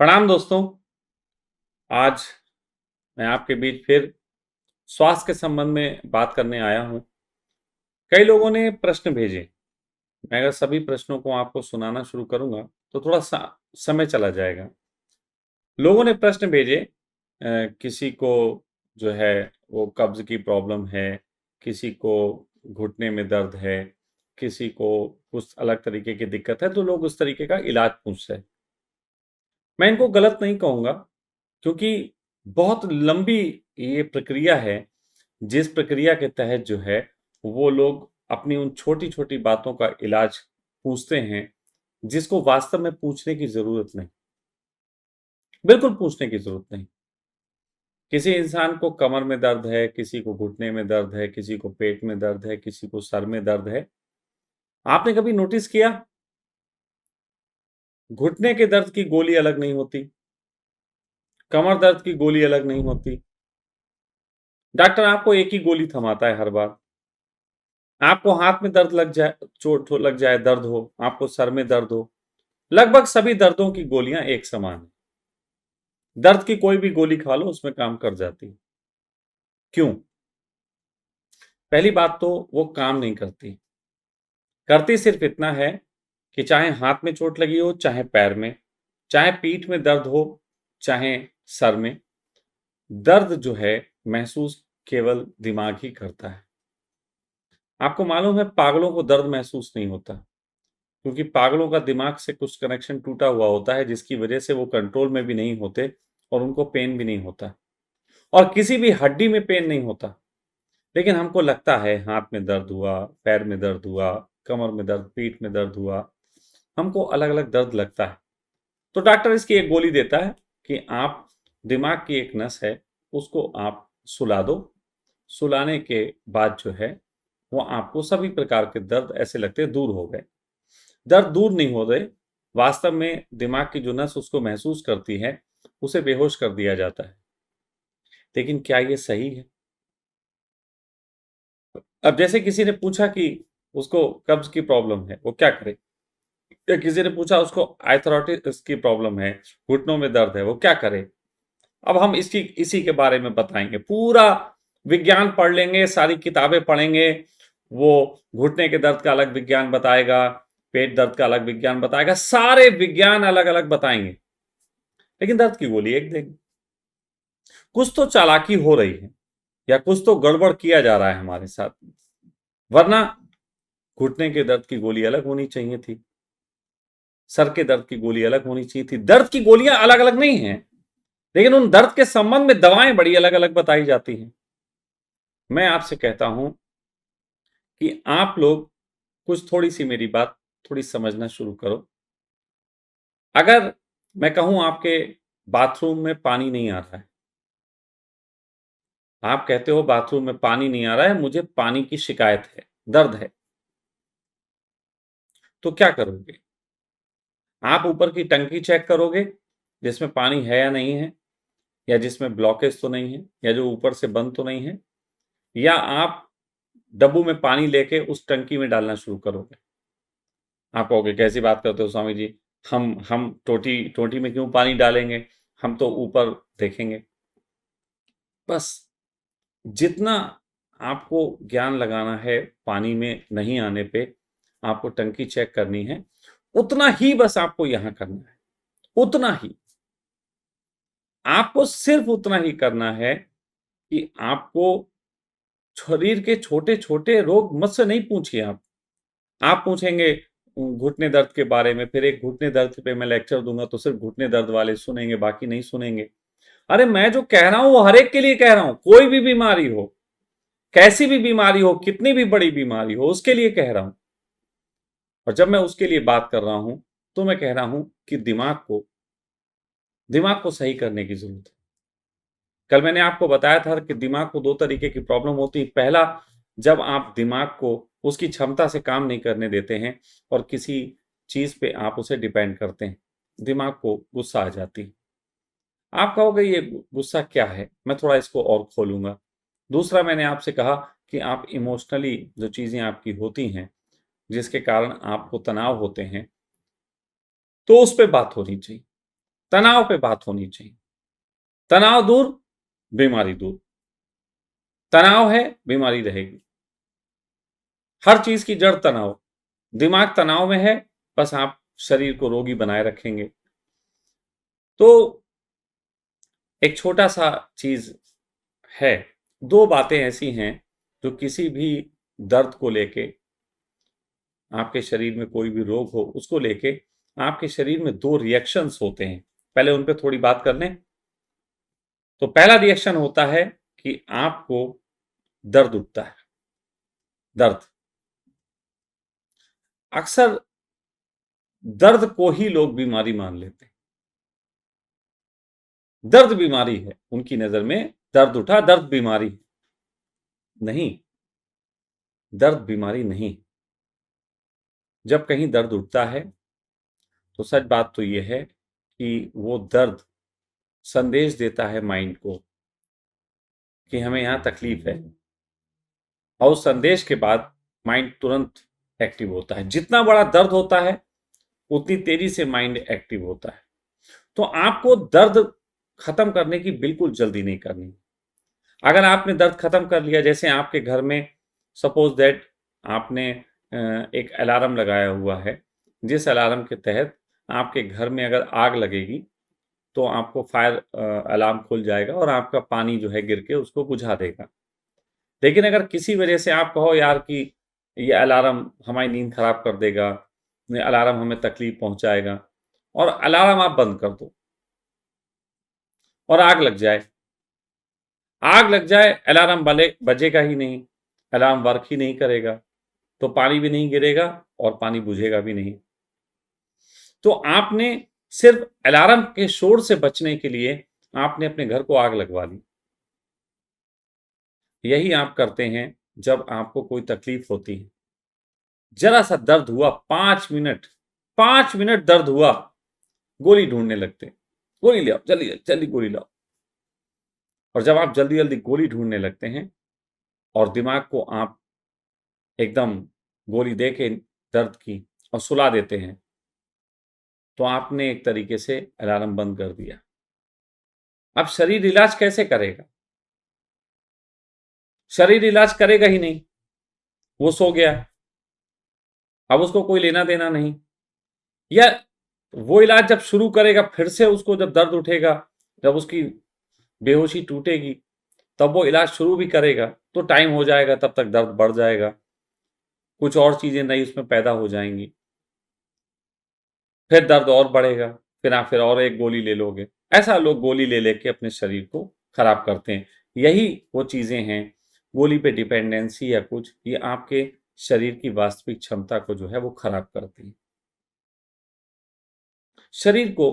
प्रणाम दोस्तों। आज मैं आपके बीच फिर स्वास्थ्य के संबंध में बात करने आया हूं। कई लोगों ने प्रश्न भेजे। मैं अगर सभी प्रश्नों को आपको सुनाना शुरू करूंगा तो थोड़ा समय चला जाएगा। लोगों ने प्रश्न भेजे। किसी को जो है वो कब्ज की प्रॉब्लम है, किसी को घुटने में दर्द है, किसी को कुछ अलग तरीके की दिक्कत है, तो लोग उस तरीके का इलाज पूछते हैं। मैं इनको गलत नहीं कहूंगा, क्योंकि बहुत लंबी ये प्रक्रिया है। जिस प्रक्रिया के तहत जो है वो लोग अपनी उन छोटी-छोटी बातों का इलाज पूछते हैं, जिसको वास्तव में पूछने की ज़रूरत नहीं। बिल्कुल पूछने की ज़रूरत नहीं। किसी इंसान को कमर में दर्द है, किसी को घुटने में दर्द है, किसी को पेट में दर्द है, किसी को सर में दर्द है। आपने कभी नोटिस किया, घुटने के दर्द की गोली अलग नहीं होती, कमर दर्द की गोली अलग नहीं होती। डॉक्टर आपको एक ही गोली थमाता है हर बार। आपको हाथ में दर्द लग जाए, चोट लग जाए, दर्द हो, आपको सर में दर्द हो, लगभग सभी दर्दों की गोलियां एक समान है। दर्द की कोई भी गोली खा लो, उसमें काम कर जाती है। क्यों? पहली बात तो वो काम नहीं करती। करती सिर्फ इतना है कि चाहे हाथ में चोट लगी हो, चाहे पैर में, चाहे पीठ में दर्द हो, चाहे सर में, दर्द जो है महसूस केवल दिमाग ही करता है। आपको मालूम है, पागलों को दर्द महसूस नहीं होता, क्योंकि पागलों का दिमाग से कुछ कनेक्शन टूटा हुआ होता है, जिसकी वजह से वो कंट्रोल में भी नहीं होते और उनको पेन भी नहीं होता, और किसी भी हड्डी में पेन नहीं होता। लेकिन हमको लगता है हाथ में दर्द हुआ, पैर में दर्द हुआ, कमर में दर्द, पीठ में दर्द हुआ, हमको अलग अलग दर्द लगता है। तो डॉक्टर इसकी एक गोली देता है कि आप, दिमाग की एक नस है, उसको आप सुला दो। सुलाने के बाद जो है वो आपको सभी प्रकार के दर्द ऐसे लगते हैं दूर हो गए। दर्द दूर नहीं हो रहे, वास्तव में दिमाग की जो नस उसको महसूस करती है, उसे बेहोश कर दिया जाता है। लेकिन क्या ये सही है? अब जैसे किसी ने पूछा कि उसको कब्ज की प्रॉब्लम है, वो क्या करे? या किसी ने पूछा उसको आर्थराइटिस की प्रॉब्लम है, घुटनों में दर्द है, वो क्या करे? अब हम इसकी इसी के बारे में बताएंगे। पूरा विज्ञान पढ़ लेंगे, सारी किताबें पढ़ेंगे। वो घुटने के दर्द का अलग विज्ञान बताएगा, पेट दर्द का अलग विज्ञान बताएगा, सारे विज्ञान अलग अलग बताएंगे, लेकिन दर्द की गोली एक देंगे। कुछ तो चालाकी हो रही है, या कुछ तो गड़बड़ किया जा रहा है हमारे साथ। वरना घुटने के दर्द की गोली अलग होनी चाहिए थी, सर के दर्द की गोली अलग होनी चाहिए थी। दर्द की गोलियां अलग अलग नहीं हैं, लेकिन उन दर्द के संबंध में दवाएं बड़ी अलग अलग बताई जाती हैं। मैं आपसे कहता हूं कि आप लोग कुछ, थोड़ी सी मेरी बात थोड़ी समझना शुरू करो। अगर मैं कहूं आपके बाथरूम में पानी नहीं आ रहा है, आप कहते हो बाथरूम में पानी नहीं आ रहा है, मुझे पानी की शिकायत है, दर्द है, तो क्या करोगे? आप ऊपर की टंकी चेक करोगे, जिसमें पानी है या नहीं है, या जिसमें ब्लॉकेज तो नहीं है, या जो ऊपर से बंद तो नहीं है, या आप डब्बू में पानी लेके उस टंकी में डालना शुरू करोगे? आप कहोगे कैसी बात करते हो स्वामी जी, हम टोटी टोटी में क्यों पानी डालेंगे, हम तो ऊपर देखेंगे। बस जितना आपको ज्ञान लगाना है पानी में नहीं आने पे, आपको टंकी चेक करनी है, उतना ही बस आपको यहां करना है। उतना ही, आपको सिर्फ उतना ही करना है कि आपको शरीर के छोटे छोटे रोग मुझसे नहीं पूछिए। आप पूछेंगे घुटने दर्द के बारे में, फिर एक घुटने दर्द पे मैं लेक्चर दूंगा तो सिर्फ घुटने दर्द वाले सुनेंगे, बाकी नहीं सुनेंगे। अरे मैं जो कह रहा हूं वो हर एक के लिए कह रहा हूं, कोई भी बीमारी हो, कैसी भी बीमारी हो, कितनी भी बड़ी बीमारी हो, उसके लिए कह रहा हूं। और जब मैं उसके लिए बात कर रहा हूं, तो मैं कह रहा हूं कि दिमाग को सही करने की जरूरत है। कल मैंने आपको बताया था कि दिमाग को दो तरीके की प्रॉब्लम होती है। पहला, जब आप दिमाग को उसकी क्षमता से काम नहीं करने देते हैं और किसी चीज पे आप उसे डिपेंड करते हैं, दिमाग को गुस्सा आ जाती है। आप कहोगे ये गुस्सा क्या है, मैं थोड़ा इसको और खोलूंगा। दूसरा, मैंने आपसे कहा कि आप इमोशनली जो चीजें आपकी होती हैं, जिसके कारण आपको तनाव होते हैं, तो उस पर बात होनी चाहिए। तनाव पे बात होनी चाहिए। तनाव दूर, बीमारी दूर। तनाव है, बीमारी रहेगी। हर चीज की जड़ तनाव। दिमाग तनाव में है, बस आप शरीर को रोगी बनाए रखेंगे। तो एक छोटा सा चीज है, दो बातें ऐसी हैं जो किसी भी दर्द को लेके, आपके शरीर में कोई भी रोग हो उसको लेके आपके शरीर में दो रिएक्शंस होते हैं। पहले उन पे थोड़ी बात कर लें। तो पहला रिएक्शन होता है कि आपको दर्द उठता है। दर्द, अक्सर दर्द को ही लोग बीमारी मान लेते हैं। दर्द बीमारी है, उनकी नजर में दर्द उठा, दर्द बीमारी है। नहीं, दर्द बीमारी नहीं। जब कहीं दर्द उठता है तो सच बात तो यह है कि वो दर्द संदेश देता है माइंड को कि हमें यहां तकलीफ है, और उस संदेश के बाद माइंड तुरंत एक्टिव होता है। जितना बड़ा दर्द होता है उतनी तेजी से माइंड एक्टिव होता है। तो आपको दर्द खत्म करने की बिल्कुल जल्दी नहीं करनी। अगर आपने दर्द खत्म कर लिया, जैसे आपके घर में सपोज दैट आपने एक अलार्म लगाया हुआ है, जिस अलार्म के तहत आपके घर में अगर आग लगेगी तो आपको फायर अलार्म खुल जाएगा और आपका पानी जो है गिर के उसको बुझा देगा। लेकिन अगर किसी वजह से आप कहो यार कि ये अलार्म हमारी नींद खराब कर देगा, ये अलार्म हमें तकलीफ पहुंचाएगा, और अलार्म आप बंद कर दो और आग लग जाए, आग लग जाए, अलार्म बजेगा ही नहीं, अलार्म वर्क ही नहीं करेगा, तो पानी भी नहीं गिरेगा और पानी बुझेगा भी नहीं। तो आपने सिर्फ अलार्म के शोर से बचने के लिए आपने अपने घर को आग लगवा ली। यही आप करते हैं जब आपको कोई तकलीफ होती है। जरा सा दर्द हुआ, 5 मिनट, 5 मिनट दर्द हुआ, गोली ढूंढने लगते, गोली ले आओ, जल्दी जल्दी गोली लाओ। और जब आप जल्दी जल्दी गोली ढूंढने लगते हैं और दिमाग को आप एकदम गोली दे के दर्द की और सुला देते हैं, तो आपने एक तरीके से अलार्म बंद कर दिया। अब शरीर इलाज कैसे करेगा? शरीर इलाज करेगा ही नहीं, वो सो गया, अब उसको कोई लेना देना नहीं। या वो इलाज जब शुरू करेगा, फिर से उसको जब दर्द उठेगा, जब उसकी बेहोशी टूटेगी, तब वो इलाज शुरू भी करेगा तो टाइम हो जाएगा, तब तक दर्द बढ़ जाएगा, कुछ और चीजें नई उसमें पैदा हो जाएंगी, फिर दर्द और बढ़ेगा, फिर आप फिर और एक गोली ले लोगे। ऐसा लोग गोली ले लेके अपने शरीर को खराब करते हैं। यही वो चीजें हैं, गोली पे डिपेंडेंसी या कुछ, ये आपके शरीर की वास्तविक क्षमता को जो है वो खराब करती है। शरीर को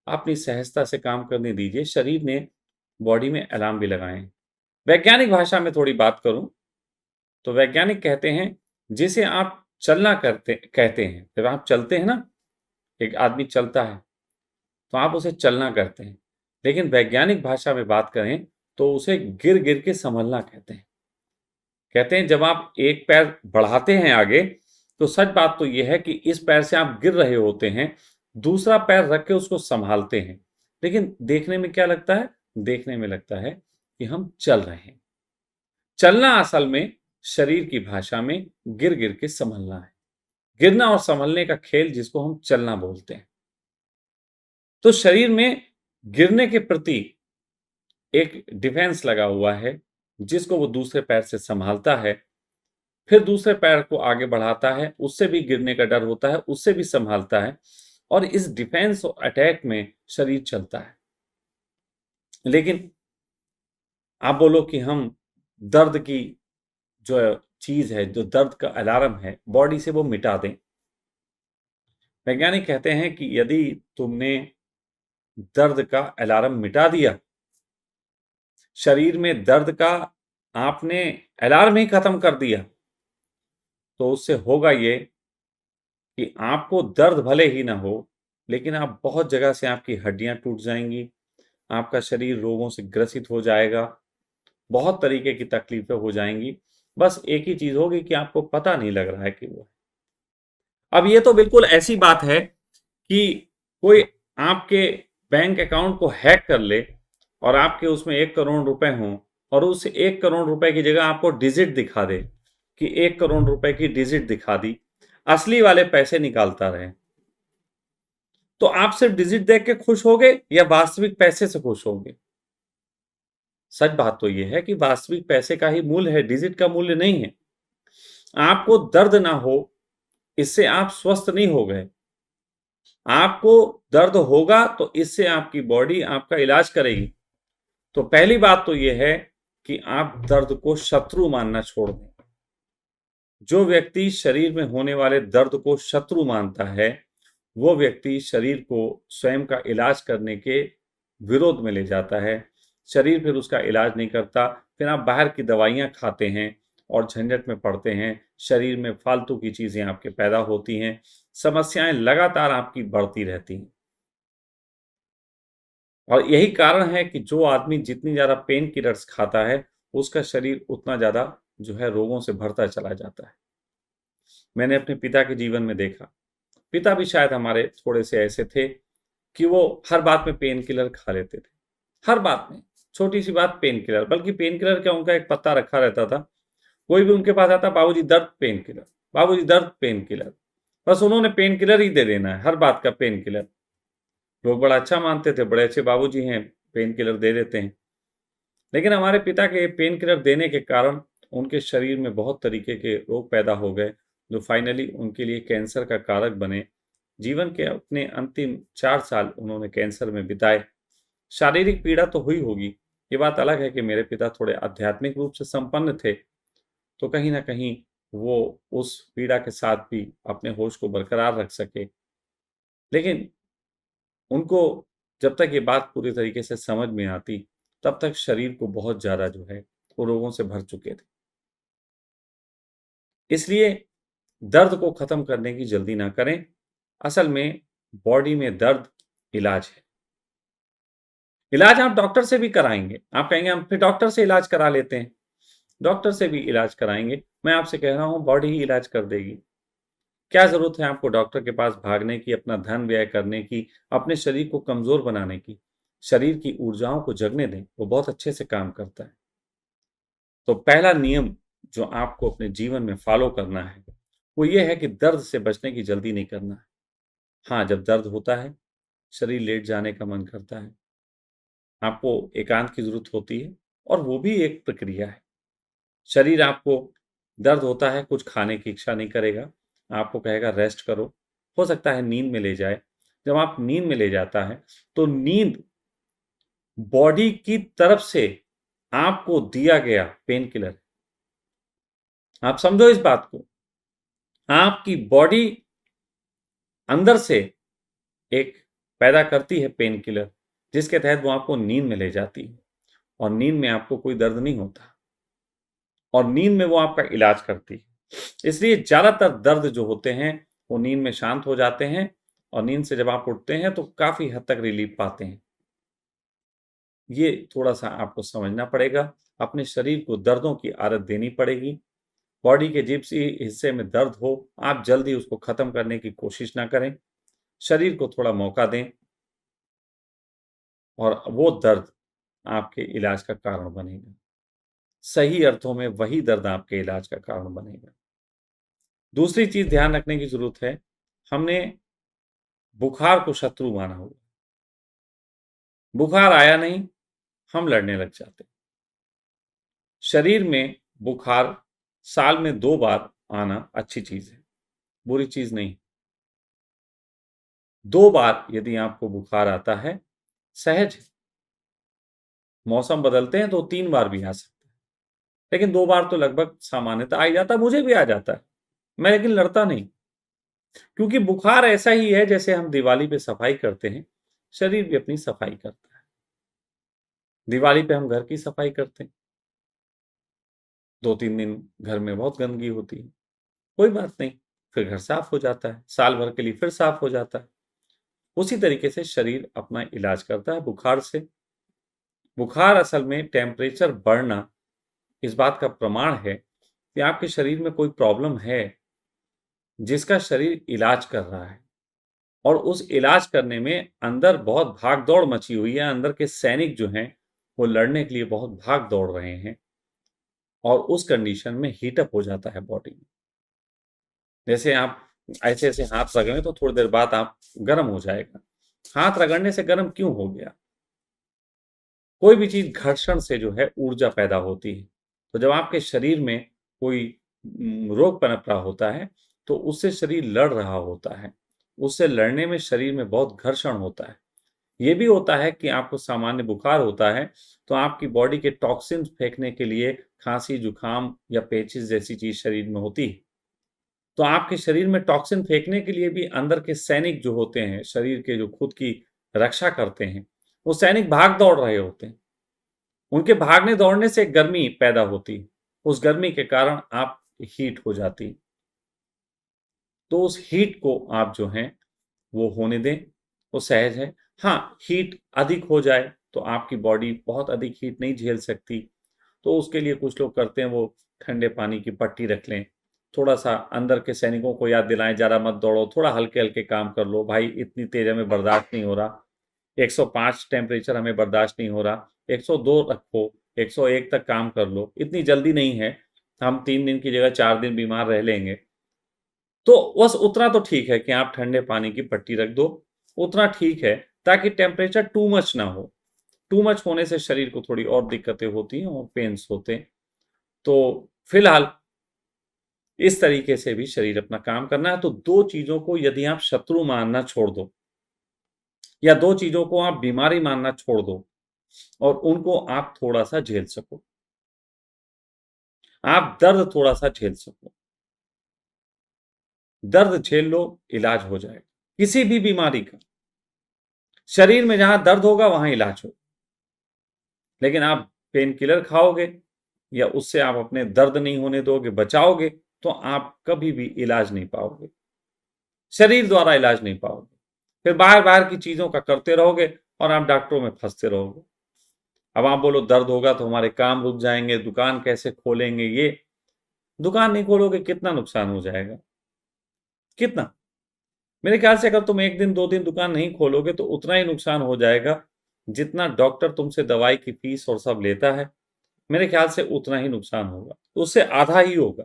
अपनी सहजता से काम करने दीजिए। शरीर ने बॉडी में अलार्म भी लगाए हैं। वैज्ञानिक भाषा में थोड़ी बात करूं तो वैज्ञानिक कहते हैं, जिसे आप चलना करते कहते हैं, जब आप चलते हैं ना, एक आदमी चलता है तो आप उसे चलना करते हैं, लेकिन वैज्ञानिक भाषा में बात करें तो उसे गिर गिर के संभलना कहते हैं। कहते हैं जब आप एक पैर बढ़ाते हैं आगे, तो सच बात तो यह है कि इस पैर से आप गिर रहे होते हैं, दूसरा पैर रख के उसको संभालते हैं, लेकिन देखने में क्या लगता है? देखने में लगता है कि हम चल रहे हैं। चलना असल में शरीर की भाषा में गिर गिर के संभलना है। गिरना और संभलने का खेल जिसको हम चलना बोलते हैं। तो शरीर में गिरने के प्रति एक डिफेंस लगा हुआ है, जिसको वो दूसरे पैर से संभालता है, फिर दूसरे पैर को आगे बढ़ाता है, उससे भी गिरने का डर होता है, उससे भी संभालता है, और इस डिफेंस और अटैक में शरीर चलता है। लेकिन आप बोलो कि हम दर्द की जो चीज है, जो दर्द का अलार्म है, बॉडी से वो मिटा दें। वैज्ञानिक कहते हैं कि यदि तुमने दर्द का अलार्म मिटा दिया, शरीर में दर्द का आपने अलार्म ही खत्म कर दिया, तो उससे होगा ये कि आपको दर्द भले ही ना हो, लेकिन आप बहुत जगह से आपकी हड्डियां टूट जाएंगी, आपका शरीर रोगों से ग्रसित हो जाएगा, बहुत तरीके की तकलीफें हो जाएंगी। बस एक ही चीज होगी कि आपको पता नहीं लग रहा है कि वो। अब ये तो बिल्कुल ऐसी बात है कि कोई आपके बैंक अकाउंट को हैक कर ले और आपके उसमें 1 करोड़ रुपए हों और उस 1 करोड़ रुपए की जगह आपको डिजिट दिखा दे कि 1 करोड़ रुपए की डिजिट दिखा दी, असली वाले पैसे निकालता रहे, तो आप सिर्फ डिजिट देख के खुश होगे या वास्तविक पैसे से खुश होगे? सच बात तो यह है कि वास्तविक पैसे का ही मूल्य है, डिजिट का मूल्य नहीं है। आपको दर्द ना हो, इससे आप स्वस्थ नहीं हो गए। आपको दर्द होगा तो इससे आपकी बॉडी आपका इलाज करेगी। तो पहली बात तो यह है कि आप दर्द को शत्रु मानना छोड़ दें। जो व्यक्ति शरीर में होने वाले दर्द को शत्रु मानता है, वो व्यक्ति शरीर को स्वयं का इलाज करने के विरोध में ले जाता है। शरीर फिर उसका इलाज नहीं करता, फिर आप बाहर की दवाइयाँ खाते हैं और झंझट में पड़ते हैं। शरीर में फालतू की चीज़ें आपके पैदा होती हैं, समस्याएं लगातार आपकी बढ़ती रहती हैं। और यही कारण है कि जो आदमी जितनी ज़्यादा पेन किलर्स खाता है, उसका शरीर उतना ज़्यादा जो है रोगों से भरता चला जाता है। मैंने अपने पिता के जीवन में देखा, पिता भी शायद हमारे थोड़े से ऐसे थे कि वो हर बात में पेन किलर खा लेते थे। हर बात में, छोटी सी बात पेन किलर, बल्कि पेन किलर क्या, उनका एक पत्ता रखा रहता था। कोई भी उनके पास आता, बाबूजी दर्द पेन किलर, बाबूजी दर्द पेन किलर, बस उन्होंने पेन किलर ही दे देना है, हर बात का पेन किलर। लोग बड़ा अच्छा मानते थे, बड़े अच्छे बाबूजी हैं, पेन किलर दे देते हैं। लेकिन हमारे पिता के पेन किलर देने के कारण उनके शरीर में बहुत तरीके के रोग पैदा हो गए, जो फाइनली उनके लिए कैंसर का कारक बने। जीवन के अपने अंतिम 4 साल उन्होंने कैंसर में बिताए। शारीरिक पीड़ा तो हुई होगी, ये बात अलग है कि मेरे पिता थोड़े आध्यात्मिक रूप से संपन्न थे, तो कहीं ना कहीं वो उस पीड़ा के साथ भी अपने होश को बरकरार रख सके। लेकिन उनको जब तक ये बात पूरी तरीके से समझ में आती, तब तक शरीर को बहुत ज़्यादा जो है वो रोगों से भर चुके थे। इसलिए दर्द को ख़त्म करने की जल्दी ना करें। असल में बॉडी में दर्द इलाज है। इलाज आप डॉक्टर से भी कराएंगे। आप कहेंगे हम फिर डॉक्टर से इलाज करा लेते हैं। डॉक्टर से भी इलाज कराएंगे। मैं आपसे कह रहा हूँ बॉडी ही इलाज कर देगी। क्या ज़रूरत है आपको डॉक्टर के पास भागने की, अपना धन व्यय करने की, अपने शरीर को कमज़ोर बनाने की? शरीर की ऊर्जाओं को जगने दें, वो बहुत अच्छे से काम करता है। तो पहला नियम जो आपको अपने जीवन में फॉलो करना है, वो ये है कि दर्द से बचने की जल्दी नहीं करना है। हाँ, जब दर्द होता है, शरीर लेट जाने का मन करता है, आपको एकांत की ज़रूरत होती है और वो भी एक प्रक्रिया है। शरीर आपको दर्द होता है, कुछ खाने की इच्छा नहीं करेगा, आपको कहेगा रेस्ट करो, हो सकता है नींद में ले जाए। जब आप नींद में ले जाता है, तो नींद बॉडी की तरफ से आपको दिया गया पेन किलर। आप समझो इस बात को, आपकी बॉडी अंदर से एक पैदा करती है पेन किलर, जिसके तहत वो आपको नींद में ले जाती है और नींद में आपको कोई दर्द नहीं होता और नींद में वो आपका इलाज करती है। इसलिए ज़्यादातर दर्द जो होते हैं वो नींद में शांत हो जाते हैं और नींद से जब आप उठते हैं तो काफ़ी हद तक रिलीफ पाते हैं। ये थोड़ा-सा आपको समझना पड़ेगा, अपने शरीर को दर्दों की आदत देनी पड़ेगी। बॉडी के जिस भी हिस्से में दर्द हो, आप जल्दी उसको ख़त्म करने की कोशिश ना करें। शरीर को थोड़ा मौका दें और वो दर्द आपके इलाज का कारण बनेगा। सही अर्थों में वही दर्द आपके इलाज का कारण बनेगा। दूसरी चीज़ ध्यान रखने की ज़रूरत है, हमने बुखार को शत्रु माना हुआ। बुखार आया नहीं, हम लड़ने लग जाते हैं। शरीर में बुखार साल में 2 बार आना अच्छी चीज़ है, बुरी चीज़ नहीं। 2 बार यदि आपको बुखार आता है, सहज है। मौसम बदलते हैं तो 3 बार भी आ सकता है, लेकिन 2 बार तो लगभग सामान्यतः आ ही जाता है, मुझे भी आ जाता है। मैं लेकिन लड़ता नहीं, क्योंकि बुखार ऐसा ही है जैसे हम दिवाली पे सफाई करते हैं, शरीर भी अपनी सफाई करता है। दिवाली पे हम घर की सफाई करते हैं, 2-3 दिन घर में बहुत गंदगी होती है, कोई बात नहीं, फिर घर साफ हो जाता है, साल भर के लिए फिर साफ हो जाता है। उसी तरीके से शरीर अपना इलाज करता है बुखार से। बुखार असल में टेम्परेचर बढ़ना इस बात का प्रमाण है कि आपके शरीर में कोई प्रॉब्लम है, जिसका शरीर इलाज कर रहा है और उस इलाज करने में अंदर बहुत भाग-दौड़ मची हुई है, अंदर के सैनिक जो हैं, वो लड़ने के लिए बहुत भाग-दौड़ रहे हैं और उस कंडीशन में हीट अप हो जाता है बॉडी में। जैसे आप ऐसे-ऐसे हाथ रगड़ें तो थोड़ी देर बाद आप गरम हो जाएगा। हाथ रगड़ने से गरम क्यों हो गया? कोई भी चीज़ घर्षण से जो है ऊर्जा पैदा होती है। तो जब आपके शरीर में कोई रोग पनप रहा होता है, तो उससे शरीर लड़ रहा होता है। उससे लड़ने में शरीर में बहुत घर्षण होता है। ये भी होता है कि आपको सामान्य बुखार होता है, तो आपकी बॉडी के टॉक्सिन्स फेंकने के लिए खाँसी, जुकाम या पेचिस जैसी चीज़ शरीर में होती है। तो आपके शरीर में टॉक्सिन फेंकने के लिए भी अंदर के सैनिक जो होते हैं, शरीर के जो खुद की रक्षा करते हैं, वो सैनिक भाग दौड़ रहे होते हैं। उनके भागने दौड़ने से गर्मी पैदा होती है। उस गर्मी के कारण आप हीट हो जाती। तो उस हीट को आप जो हैं वो होने दें, वो सहज है। हाँ, हीट अधिक हो जाए तो आपकी बॉडी बहुत अधिक हीट नहीं झेल सकती, तो उसके लिए कुछ लोग करते हैं वो ठंडे पानी की पट्टी रख लें। थोड़ा-सा अंदर के सैनिकों को याद दिलाएँ ज़्यादा मत दौड़ो, थोड़ा हल्के-हल्के काम कर लो, भाई इतनी तेज़ हमें बर्दाश्त नहीं हो रहा, 105 टेम्परेचर हमें बर्दाश्त नहीं हो रहा, 102 रखो, 101 तक काम कर लो, इतनी जल्दी नहीं है, हम 3 दिन की जगह 4 दिन बीमार रह लेंगे। तो बस उतना तो ठीक है कि आप ठंडे पानी की पट्टी रख दो, उतना ठीक है ताकि टेम्परेचर टू मच ना हो। टू मच होने से शरीर को थोड़ी और दिक्कतें होती हैं और पेन्स होते हैं। तो फिलहाल इस तरीके से भी शरीर अपना काम करना है। तो 2 चीज़ों को यदि आप शत्रु मानना छोड़ दो या 2 चीज़ों को आप बीमारी मानना छोड़ दो और उनको आप थोड़ा-सा झेल सको। आप दर्द थोड़ा-सा झेल सको। दर्द झेल लो, इलाज हो जाएगा। किसी भी बीमारी का। शरीर में जहाँ दर्द होगा वहाँ इलाज हो। लेकिन आप पेन किलर खाओगे या उससे आप अपने दर्द नहीं होने दोगे, बचाओगे, तो आप कभी भी इलाज नहीं पाओगे। शरीर द्वारा इलाज नहीं पाओगे। फिर बाहर-बाहर की चीज़ों का करते रहोगे और आप डॉक्टरों में फँसते रहोगे। अब आप बोलो दर्द होगा तो हमारे काम रुक जाएँगे, दुकान कैसे खोलेंगे ये। दुकान नहीं खोलोगे कितना नुकसान हो जाएगा? कितना? मेरे ख्याल से अगर तुम 1 दिन 2 दिन दुकान नहीं खोलोगे तो उतना ही नुकसान हो जाएगा, जितना डॉक्टर तुमसे दवाई की फीस और सब लेता है। मेरे ख्याल से उतना ही नुकसान होगा, तो उससे आधा ही होगा।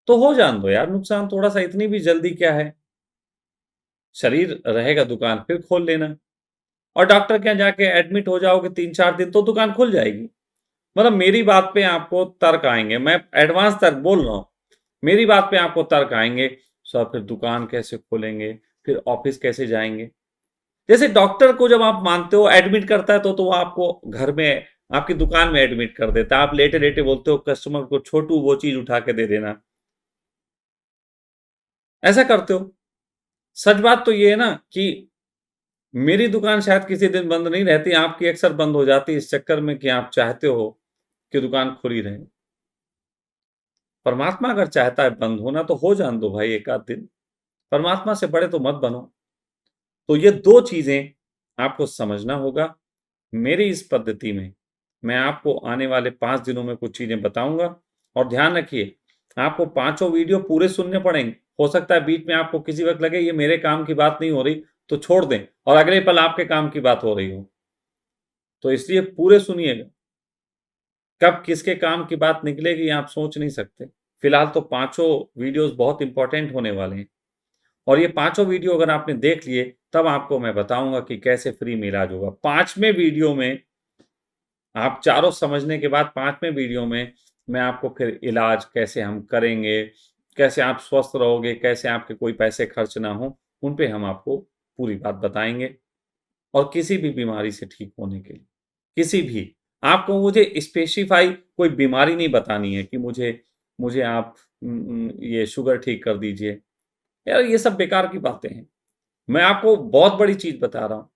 तो हो जाने दो यार नुकसान थोड़ा-सा, इतनी भी जल्दी क्या है? शरीर रहेगा दुकान फिर खोल लेना और डॉक्टर के यहाँ जाके एडमिट हो जाओगे 3-4 दिन तो दुकान खुल जाएगी। मतलब मेरी बात पे आपको तर्क आएँगे, मैं एडवांस तर्क बोल रहा हूँ। मेरी बात पे आपको तर्क आएँगे, सर फिर दुकान कैसे खोलेंगे? फिर ऑफ़िस कैसे जाएँगे? जैसे डॉक्टर को जब आप मानते हो एडमिट करता है तो वो आपको घर में आपकी दुकान में एडमिट कर देता है। आप लेटे-लेटे बोलते हो कस्टमर को छोटू वो चीज़ उठा के दे देना। ऐसा करते हो। सच बात तो ये है ना कि मेरी दुकान शायद किसी दिन बंद नहीं रहती, आपकी अक्सर बंद हो जाती है इस चक्कर में कि आप चाहते हो कि दुकान खुली रहे। परमात्मा अगर चाहता है बंद होना तो हो जाने दो भाई 1 आध दिन। परमात्मा से बड़े तो मत बनो। तो ये 2 चीज़ें आपको समझना होगा। मेरी इस पद्धति में मैं आपको आने वाले 5 दिनों में कुछ चीज़ें बताऊँगा और ध्यान रखिए, आपको पाँचों वीडियो पूरे सुनने पड़ेंगे। हो सकता है बीच में आपको किसी वक़्त लगे ये मेरे काम की बात नहीं हो रही, तो छोड़ दें और अगले पल आपके काम की बात हो रही हो। तो इसलिए पूरे सुनिएगा। कब किसके काम की बात निकलेगी आप सोच नहीं सकते। फिलहाल तो पाँचों वीडियोज़ बहुत इम्पोर्टेंट होने वाले हैं और ये पाँचों वीडियो अगर आपने देख लिए, तब आपको मैं बताऊँगा कि कैसे फ्री में इलाज होगा। 5वें वीडियो में आप चारों समझने के बाद 5वें वीडियो में मैं आपको फिर इलाज कैसे हम करेंगे, कैसे आप स्वस्थ रहोगे, कैसे आपके कोई पैसे खर्च ना हों, उन पे हम आपको पूरी बात बताएँगे और किसी भी बीमारी से ठीक होने के लिए, किसी भी। आपको मुझे स्पेसिफ़ाई कोई बीमारी नहीं बतानी है कि मुझे मुझे आप ये शुगर ठीक कर दीजिए। यार ये सब बेकार की बातें हैं। मैं आपको बहुत बड़ी चीज़ बता रहा हूँ।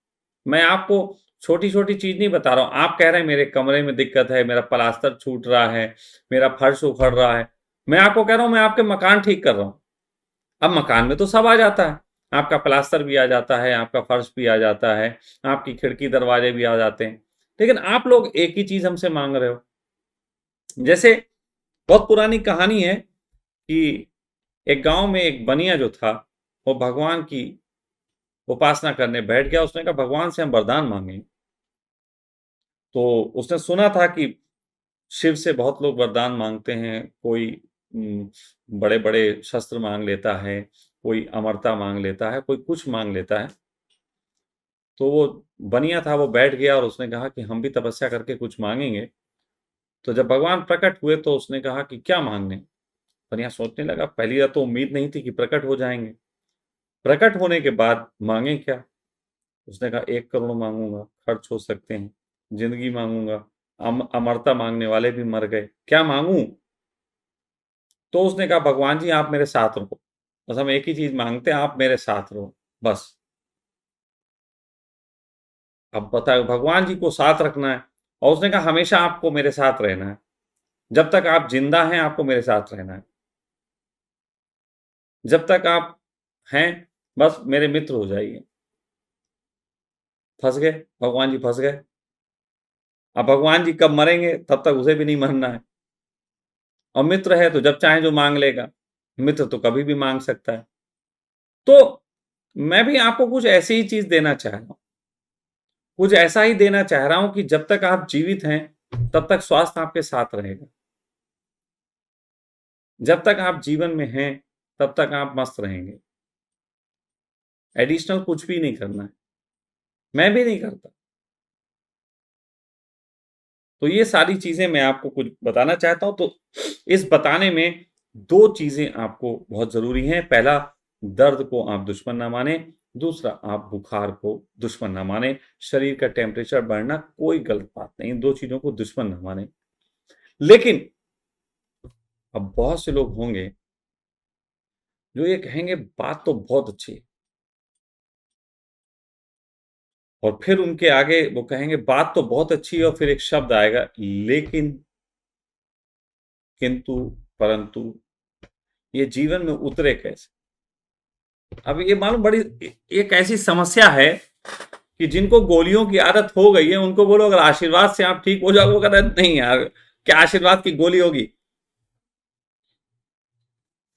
मैं आपको छोटी-छोटी चीज़ नहीं बता रहा हूँ। आप कह रहे हैं मेरे कमरे में दिक्कत है, मेरा प्लास्टर छूट रहा है, मेरा फर्श उखड़ रहा है। मैं आपको कह रहा हूँ मैं आपके मकान ठीक कर रहा हूँ। अब मकान में तो सब आ जाता है। आपका प्लास्टर भी आ जाता है, आपका फर्श भी आ जाता है, आपकी खिड़की दरवाजे भी आ जाते हैं। लेकिन आप लोग एक ही चीज़ हमसे माँग रहे हो। जैसे बहुत पुरानी कहानी है कि एक गाँव में एक बनिया जो था, वो भगवान की उपासना करने बैठ गया। उसने कहा भगवान से हम वरदान मांगे। तो उसने सुना था कि शिव से बहुत लोग वरदान मांगते हैं। कोई बड़े बड़े शस्त्र मांग लेता है, कोई अमरता मांग लेता है, कोई कुछ मांग लेता है। तो वो बनिया था, वो बैठ गया और उसने कहा कि हम भी तपस्या करके कुछ मांगेंगे। तो जब भगवान प्रकट हुए तो उसने कहा कि क्या मांगने। बनिया सोचने लगा, पहली बात तो उम्मीद नहीं थी कि प्रकट हो जाएंगे। प्रकट होने के बाद मांगे क्या। उसने कहा 1 करोड़ मांगूंगा, खर्च हो सकते हैं। जिंदगी मांगूंगा, अमरता मांगने वाले भी मर गए, क्या मांगू। तो उसने कहा भगवान जी आप मेरे साथ रहो, बस हम एक ही चीज मांगते हैं, आप मेरे साथ रहो बस। अब बताओ, भगवान जी को साथ रखना है और उसने कहा हमेशा आपको मेरे साथ रहना है, जब तक आप जिंदा हैं आपको मेरे साथ रहना है, जब तक आप हैं बस मेरे मित्र हो जाइए। फंस गए, भगवान जी फंस गए। अब भगवान जी कब मरेंगे तब तक उसे भी नहीं मरना है, और मित्र है तो जब चाहे जो मांग लेगा। मित्र तो कभी भी मांग सकता है। तो मैं भी आपको कुछ ऐसी ही चीज देना चाह रहा हूं, कुछ ऐसा ही देना चाह रहा हूं कि जब तक आप जीवित हैं तब तक स्वास्थ्य आपके साथ रहेगा। जब तक आप जीवन में हैं तब तक आप मस्त रहेंगे। एडिशनल कुछ भी नहीं करना है, मैं भी नहीं करता। तो ये सारी चीजें मैं आपको कुछ बताना चाहता हूं। तो इस बताने में 2 चीजें आपको बहुत जरूरी हैं। पहला, दर्द को आप दुश्मन ना माने। दूसरा, आप बुखार को दुश्मन ना माने। शरीर का टेम्परेचर बढ़ना कोई गलत बात नहीं, 2 चीजों को दुश्मन ना माने। लेकिन अब बहुत से लोग होंगे जो ये कहेंगे बात तो बहुत अच्छी है, और फिर उनके आगे वो कहेंगे बात तो बहुत अच्छी है, और फिर एक शब्द आएगा लेकिन, किंतु, परंतु। ये जीवन में उतरे कैसे। अब ये मालूम बड़ी एक ऐसी समस्या है कि जिनको गोलियों की आदत हो गई है उनको बोलो अगर आशीर्वाद से आप ठीक हो जाओगे, वो कहते हैं नहीं यार, क्या आशीर्वाद की गोली होगी,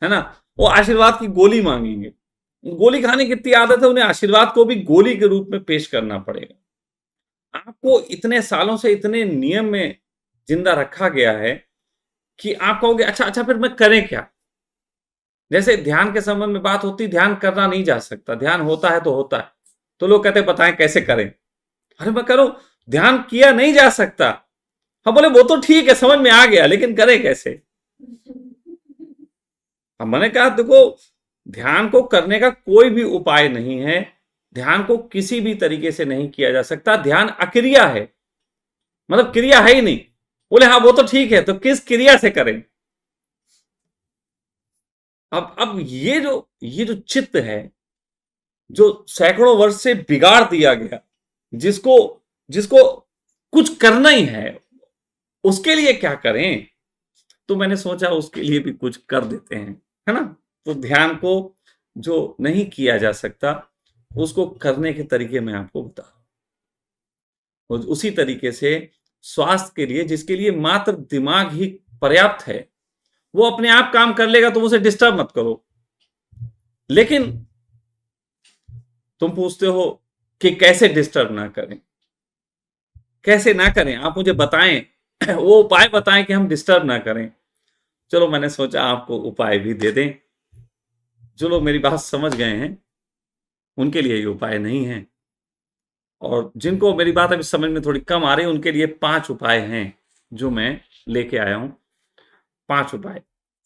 है ना। वो आशीर्वाद की गोली मांगेंगे। गोली खाने की इतनी आदत है, उन्हें आशीर्वाद को भी गोली के रूप में पेश करना पड़ेगा। आपको इतने सालों से इतने नियम में जिंदा रखा गया है कि आप कहोगे अच्छा अच्छा फिर मैं करें क्या। जैसे ध्यान के संबंध में बात होती, ध्यान करना नहीं जा सकता, ध्यान होता है तो होता है। तो लोग कहते बताएं कैसे करें। अरे मैं करूं, ध्यान किया नहीं जा सकता। हम बोले वो तो ठीक है, समझ में आ गया, लेकिन करें कैसे। अब मैंने कहा देखो, ध्यान को करने का कोई भी उपाय नहीं है। ध्यान को किसी भी तरीके से नहीं किया जा सकता। ध्यान अक्रिया है, मतलब क्रिया है ही नहीं। बोले हाँ वो तो ठीक है, तो किस क्रिया से करें। अब ये जो चित्त है, जो सैकड़ों वर्ष से बिगाड़ दिया गया, जिसको जिसको कुछ करना ही है, उसके लिए क्या करें। तो मैंने सोचा उसके लिए भी कुछ कर देते हैं, है ना। तो ध्यान को जो नहीं किया जा सकता उसको करने के तरीके मैं आपको बता, और उसी तरीके से स्वास्थ्य के लिए, जिसके लिए मात्र दिमाग ही पर्याप्त है, वो अपने आप काम कर लेगा, तो उसे डिस्टर्ब मत करो। लेकिन तुम पूछते हो कि कैसे डिस्टर्ब ना करें, कैसे ना करें, आप मुझे बताएं वो उपाय बताएं कि हम डिस्टर्ब ना करें। चलो मैंने सोचा आपको उपाय भी दे दें। जो लोग मेरी बात समझ गए हैं उनके लिए ये उपाय नहीं है, और जिनको मेरी बात अभी समझ में थोड़ी कम आ रही है उनके लिए 5 उपाय हैं जो मैं लेके आया हूं। 5 उपाय।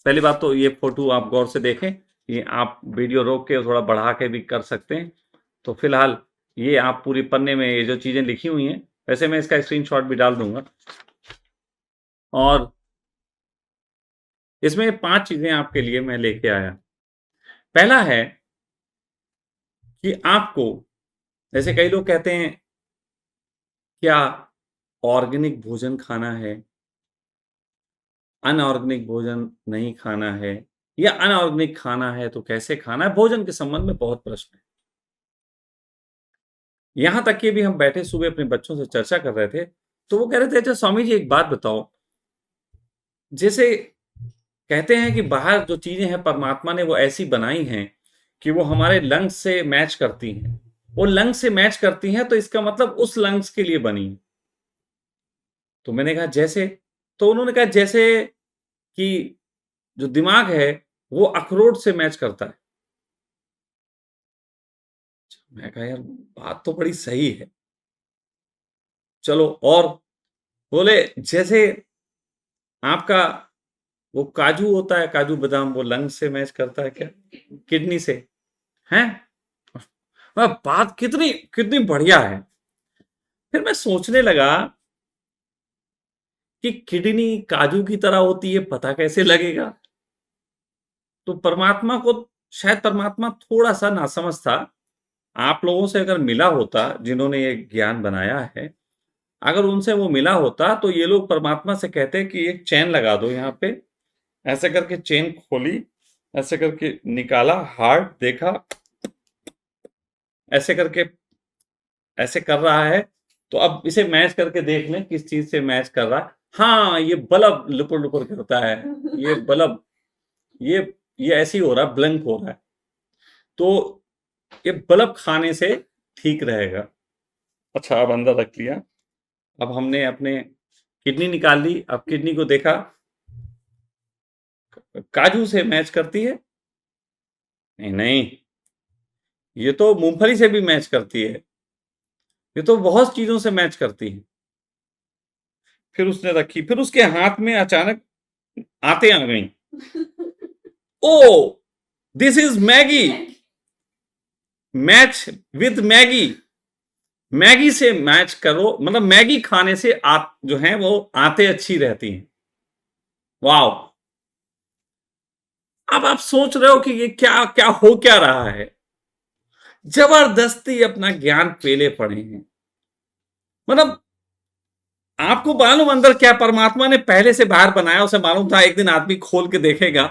पहली बात तो ये फोटो आप गौर से देखें, ये आप वीडियो रोक के थोड़ा बढ़ा के भी कर सकते हैं। तो फिलहाल ये आप पूरी पन्ने में ये जो चीजें लिखी हुई हैं, वैसे मैं इसका स्क्रीनशॉट भी डाल दूंगा। और इसमें 5 चीजें आपके लिए मैं लेके आया। पहला है कि आपको, जैसे कई लोग कहते हैं क्या ऑर्गेनिक भोजन खाना है, अनऑर्गेनिक भोजन नहीं खाना है, या अनऑर्गेनिक खाना है तो कैसे खाना है। भोजन के संबंध में बहुत प्रश्न है। यहां तक कि भी हम बैठे सुबह अपने बच्चों से चर्चा कर रहे थे, तो वो कह रहे थे अच्छा स्वामी जी एक बात बताओ, जैसे कहते हैं कि बाहर जो चीजें हैं परमात्मा ने वो ऐसी बनाई हैं कि वो हमारे लंग्स से मैच करती हैं। वो लंग्स से मैच करती हैं तो इसका मतलब उस लंग्स के लिए बनी है। तो मैंने कहा जैसे? तो उन्होंने कहा जैसे कि जो दिमाग है वो अखरोट से मैच करता है। मैं कहा यार बात तो बड़ी सही है। चलो और बोले जैसे आपका वो काजू होता है, काजू बादाम, वो लंग से मैच करता है क्या? किडनी से? हैं? बात कितनी कितनी बढ़िया है। फिर मैं सोचने लगा कि किडनी काजू की तरह होती है, पता कैसे लगेगा? तो परमात्मा को, शायद परमात्मा थोड़ा सा नासमझ था। आप लोगों से अगर मिला होता जिन्होंने ये ज्ञान बनाया है, अगर उनसे वो मिला होता तो ये लोग परमात्मा से कहते कि एक चेन लगा दो यहाँ पे। ऐसे करके चेन खोली, ऐसे करके निकाला, हार्ट देखा, ऐसे करके ऐसे कर रहा है, तो अब इसे मैच करके देख लें किस चीज से मैच कर रहा है। हाँ, ये बल्ब लुपुर लुपुर करता है, ये बल्ब, ये ये ऐसे ही हो रहा है, ब्लैंक हो रहा है, तो ये बल्ब खाने से ठीक रहेगा। अच्छा, अब अंदर रख लिया। अब हमने अपने किडनी निकाल ली। अब किडनी को देखा, काजू से मैच करती है? नहीं नहीं, ये तो मूंगफली से भी मैच करती है, ये तो बहुत चीजों से मैच करती है। फिर उसने रखी, फिर उसके हाथ में अचानक आते आ गई। Oh, this is Maggi, match with Maggi. Maggi से मैच करो, मतलब मैगी खाने से जो है वो आते अच्छी रहती हैं। वाओ। अब आप सोच रहे हो कि ये क्या क्या हो क्या रहा है? जबरदस्ती अपना ज्ञान पेले पड़े हैं। मतलब आपको मालूम अंदर क्या, परमात्मा ने पहले से बाहर बनाया, उसे मालूम था एक दिन आदमी खोल के देखेगा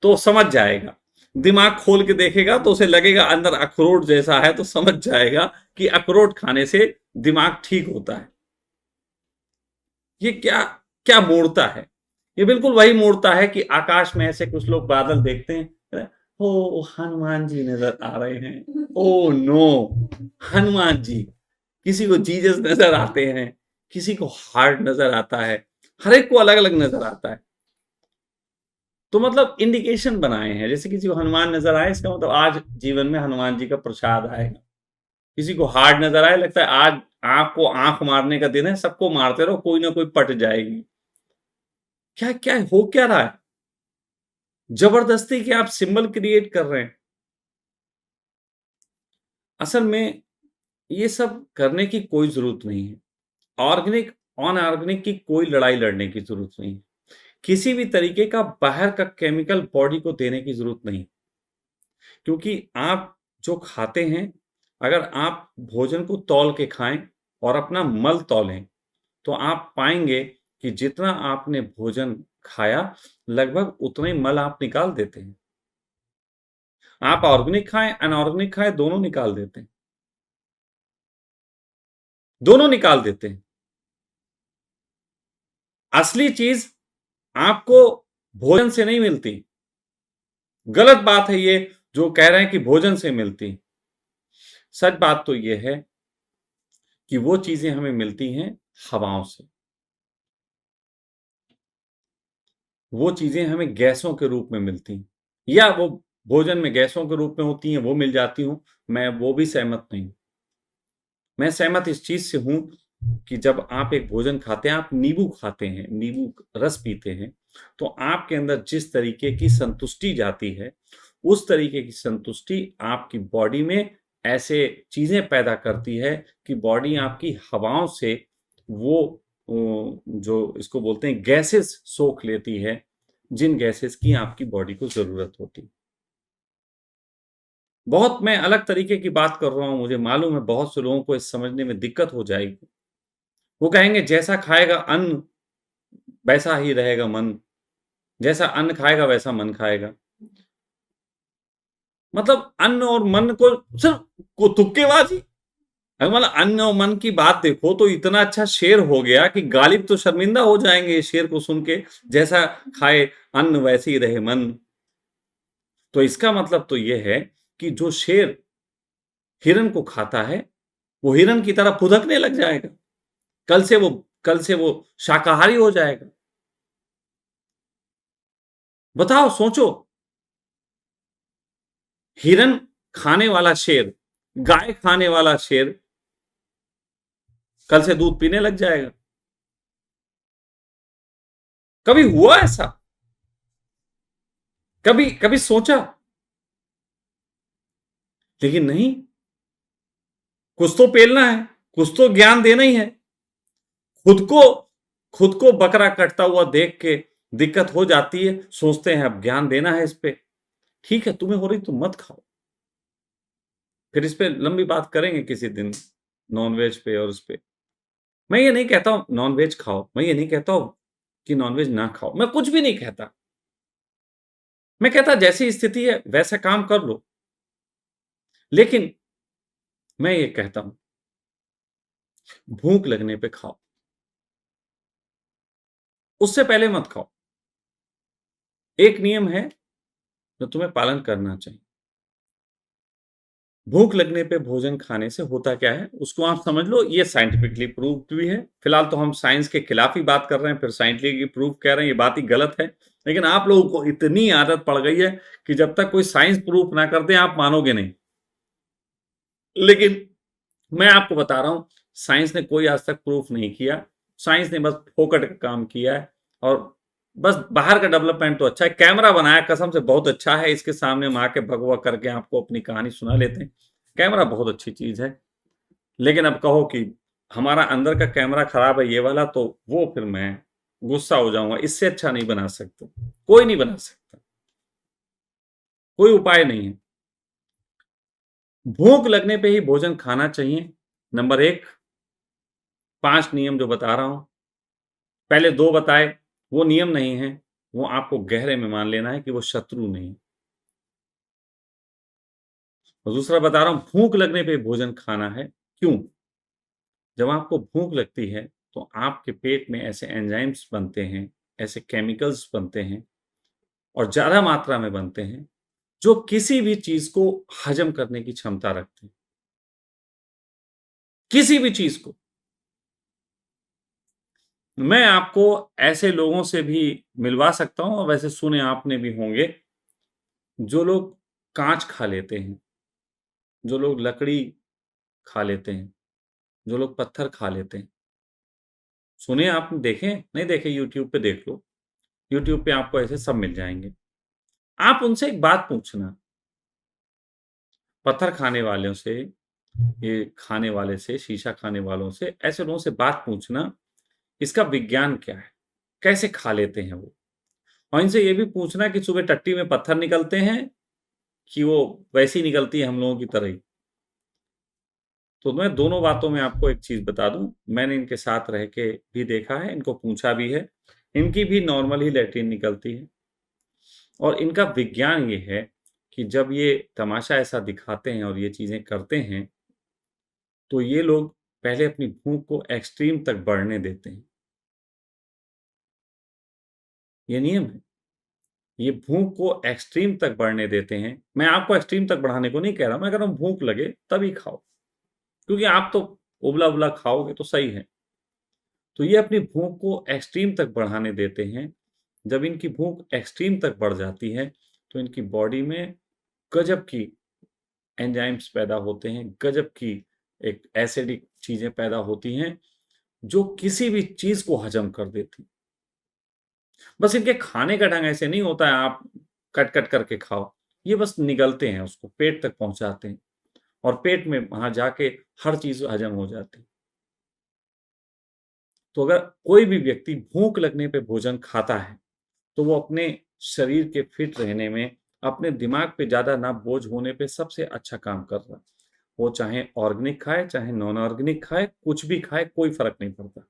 तो समझ जाएगा। दिमाग खोल के देखेगा तो उसे लगेगा अंदर अखरोट जैसा है, तो समझ जाएगा कि अखरोट खाने से दिमाग ठीक होता है। ये क्या क्या मोड़ता है? ये बिल्कुल वही मोड़ता है कि आकाश में ऐसे कुछ लोग बादल देखते हैं, ओ हनुमान जी नजर आ रहे हैं, ओ नो, हनुमान जी। किसी को जीसस नजर आते हैं, किसी को हार्ट नजर आता है, हर एक को अलग अलग नजर आता है। तो मतलब इंडिकेशन बनाए हैं, जैसे किसी को हनुमान नजर आए, इसका मतलब आज जीवन में हनुमान जी का प्रसाद आएगा। किसी को हार्ट नजर आए, लगता है आज आपको आंख मारने का दिन है, सबको मारते रहो, कोई ना कोई पट जाएगी। क्या क्या हो क्या रहा है? जबरदस्ती के आप सिंबल क्रिएट कर रहे हैं। असल में ये सब करने की कोई जरूरत नहीं है। ऑर्गेनिक ऑन ऑर्गेनिक की कोई लड़ाई लड़ने की जरूरत नहीं है। किसी भी तरीके का बाहर का केमिकल बॉडी को देने की जरूरत नहीं, क्योंकि आप जो खाते हैं, अगर आप भोजन को तौल के खाएं और अपना मल तौलें, तो आप पाएंगे कि जितना आपने भोजन खाया, लगभग उतना ही मल आप निकाल देते हैं। आप ऑर्गेनिक खाएं, अनऑर्गेनिक खाएं, दोनों निकाल देते हैं, दोनों निकाल देते हैं। असली चीज आपको भोजन से नहीं मिलती। गलत बात है ये जो कह रहे हैं कि भोजन से मिलती। सच बात तो ये है कि वो चीजें हमें मिलती हैं हवाओं से। वो चीजें हमें गैसों के रूप में मिलती हैं, या वो भोजन में गैसों के रूप में होती हैं, वो मिल जाती हूं। मैं वो भी सहमत नहीं। मैं सहमत इस चीज से हूं कि जब आप एक भोजन खाते हैं, आप नींबू खाते हैं, नींबू रस पीते हैं, तो आपके अंदर जिस तरीके की संतुष्टि जाती है, उस तरीके की संतुष्टि आपकी बॉडी में ऐसे चीजें पैदा करती है कि बॉडी आपकी हवाओं से वो जो इसको बोलते हैं गैसेस सोख लेती है, जिन गैसेस की आपकी बॉडी को जरूरत होती है। बहुत मैं अलग तरीके की बात कर रहा हूं, मुझे मालूम है बहुत से लोगों को इस समझने में दिक्कत हो जाएगी। वो कहेंगे जैसा खाएगा अन्न वैसा ही रहेगा मन, जैसा अन्न खाएगा वैसा मन खाएगा। मतलब अन्न और मन को सिर्फ को तुक्केबाजी। अगर मतलब अन्न और मन की बात देखो तो इतना अच्छा शेर हो गया कि गालिब तो शर्मिंदा हो जाएंगे इस शेर को सुन के, जैसा खाए अन्न वैसे ही रहे मन। तो इसका मतलब तो यह है कि जो शेर हिरन को खाता है, वो हिरन की तरह फुदकने लग जाएगा। कल से वो शाकाहारी हो जाएगा। बताओ, सोचो, हिरन खाने वाला शेर, गाय खाने वाला शेर कल से दूध पीने लग जाएगा। कभी हुआ ऐसा? कभी कभी सोचा? लेकिन नहीं, कुछ तो पेलना है, कुछ तो ज्ञान देना ही है। खुद को खुद को बकरा कटता हुआ देख के दिक्कत हो जाती है, सोचते हैं अब ज्ञान देना है इस पे। ठीक है, तुम्हें हो रही तो मत खाओ। फिर इस पे लंबी बात करेंगे किसी दिन, नॉनवेज पे और उस पे। मैं ये नहीं कहता हूं नॉनवेज खाओ, मैं ये नहीं कहता हूं कि नॉनवेज ना खाओ, मैं कुछ भी नहीं कहता। मैं कहता जैसी स्थिति है वैसा काम कर लो। लेकिन मैं ये कहता हूं, भूख लगने पे खाओ, उससे पहले मत खाओ। एक नियम है जो तुम्हें पालन करना चाहिए। भूख लगने पे भोजन खाने से होता क्या है, उसको आप समझ लो। ये साइंटिफिकली प्रूव्ड भी है। फिलहाल तो हम साइंस के खिलाफ ही बात कर रहे हैं, फिर साइंटिफिकली प्रूव कह रहे हैं, ये बात ही गलत है। लेकिन आप लोगों को इतनी आदत पड़ गई है कि जब तक कोई साइंस प्रूफ ना कर दे आप मानोगे नहीं। लेकिन मैं आपको बता रहा हूं, साइंस ने कोई आज तक प्रूफ नहीं किया। साइंस ने बस फोकट का काम किया है। और बस बाहर का डेवलपमेंट तो अच्छा है, कैमरा बनाया कसम से बहुत अच्छा है, इसके सामने हम आके भगवा करके आपको अपनी कहानी सुना लेते हैं। कैमरा बहुत अच्छी चीज है। लेकिन अब कहो कि हमारा अंदर का कैमरा खराब है ये वाला, तो वो फिर मैं गुस्सा हो जाऊंगा। इससे अच्छा नहीं बना सकते, कोई नहीं बना सकता, कोई उपाय नहीं है। भूख लगने पे ही भोजन खाना चाहिए। नंबर एक, 5 नियम जो बता रहा हूं, पहले 2 बताए, वो नियम नहीं है, वो आपको गहरे में मान लेना है कि वो शत्रु नहीं। और दूसरा बता रहा हूं, भूख लगने पे भोजन खाना है। क्यों? जब आपको भूख लगती है तो आपके पेट में ऐसे एंजाइम्स बनते हैं, ऐसे केमिकल्स बनते हैं और ज़्यादा मात्रा में बनते हैं, जो किसी भी चीज़ को हजम करने की क्षमता रखते हैं। किसी भी चीज़ को। मैं आपको ऐसे लोगों से भी मिलवा सकता हूँ, और वैसे सुने आपने भी होंगे, जो लोग काँच खा लेते हैं, जो लोग लकड़ी खा लेते हैं, जो लोग पत्थर खा लेते हैं। सुने आपने, देखे? नहीं देखे, यूट्यूब पे देख लो। यूट्यूब पे आपको ऐसे सब मिल जाएँगे। आप उनसे एक बात पूछना, पत्थर खाने वालों से, ये खाने वाले से, शीशा खाने वालों से, ऐसे लोगों से बात पूछना, इसका विज्ञान क्या है? कैसे खा लेते हैं वो? और इनसे ये भी पूछना कि सुबह टट्टी में पत्थर निकलते हैं कि वो वैसी निकलती है हम लोगों की तरह ही? तो मैं दोनों बातों में आपको एक चीज़ बता दूँ, मैंने इनके साथ रह के भी देखा है, इनको पूछा भी है, इनकी भी नॉर्मल ही लैट्रिन निकलती है। और इनका विज्ञान ये है कि जब ये तमाशा ऐसा दिखाते हैं और ये चीज़ें करते हैं, तो ये लोग पहले अपनी भूख को एक्सट्रीम तक बढ़ने देते हैं। ये नियम है। ये भूख को एक्सट्रीम तक बढ़ने देते हैं। मैं आपको एक्सट्रीम तक बढ़ाने को नहीं कह रहा, मैं कह रहा हूँ भूख लगे तभी खाओ। क्योंकि आप तो उबला-उबला खाओगे तो सही है। तो ये अपनी भूख को एक्सट्रीम तक बढ़ाने देते हैं। जब इनकी भूख एक्सट्रीम तक बढ़ जाती है, तो इनकी बॉडी में गज़ब की एंजाइम्स पैदा होते हैं, गज़ब की एक एसिडिक चीज़ें पैदा होती हैं, जो किसी भी चीज़ को हज़म कर देती हैं। बस इनके खाने का ढंग ऐसे नहीं होता है आप कट-कट करके खाओ। ये बस निगलते हैं, उसको पेट तक पहुँचाते हैं और पेट में वहाँ जाके हर चीज़ हज़म हो जाती है। तो अगर कोई भी व्यक्ति भूख लगने पे भोजन खाता है, तो वो अपने शरीर के फिट रहने में, अपने दिमाग पे ज़्यादा ना बोझ होने पे सबसे अच्छा काम कर रहा है। वो चाहे ऑर्गेनिक खाए, चाहे नॉन ऑर्गेनिक खाए, कुछ भी खाए, कोई फ़र्क नहीं पड़ता।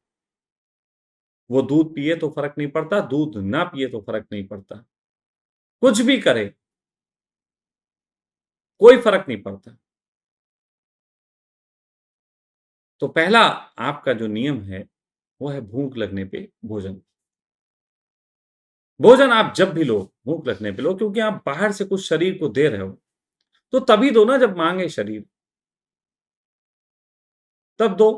वो दूध पिए तो फ़र्क नहीं पड़ता, दूध ना पिए तो फ़र्क नहीं पड़ता। कुछ भी करे, कोई फ़र्क नहीं पड़ता। तो पहला आपका जो नियम है, वो है भूख लगने पे भोजन। भोजन आप जब भी लो, भूख लगने पे लो, क्योंकि आप बाहर से कुछ शरीर को दे रहे हो। तो तभी दो ना जब मांगे शरीर, तब दो,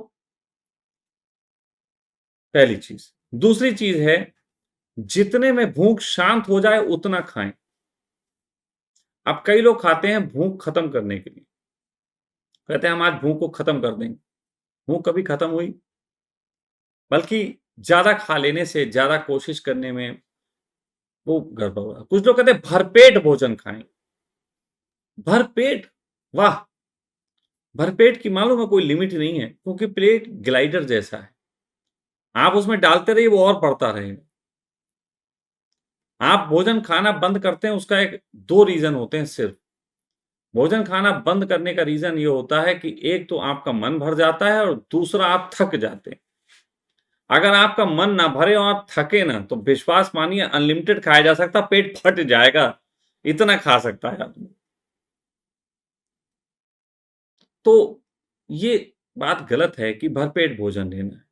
पहली चीज। दूसरी चीज है, जितने में भूख शांत हो जाए उतना खाएं। अब कई लोग खाते हैं भूख खत्म करने के लिए, कहते हैं हम आज भूख को खत्म कर देंगे। भूख कभी खत्म हुई? बल्कि ज्यादा खा लेने से, ज्यादा कोशिश करने में वो गड़बड़ हो रहा है। कुछ लोग कहते हैं भरपेट भोजन खाएं। भरपेट, वाह! भरपेट की मालूम है कोई लिमिट नहीं है, क्योंकि प्लेट ग्लाइडर जैसा है, आप उसमें डालते रहिए वो और बढ़ता रहेगा। आप भोजन खाना बंद करते हैं, उसका एक दो रीजन होते हैं सिर्फ। भोजन खाना बंद करने का रीजन ये होता है कि एक तो आपका मन भर जाता है और दूसरा आप थक जाते हैं। अगर आपका मन ना भरे और आप थके ना, तो विश्वास मानिए अनलिमिटेड खाया जा सकता, पेट फट जाएगा, इतना खा सकता है आदमी। तो ये बात गलत है कि भरपेट भोजन लेना है।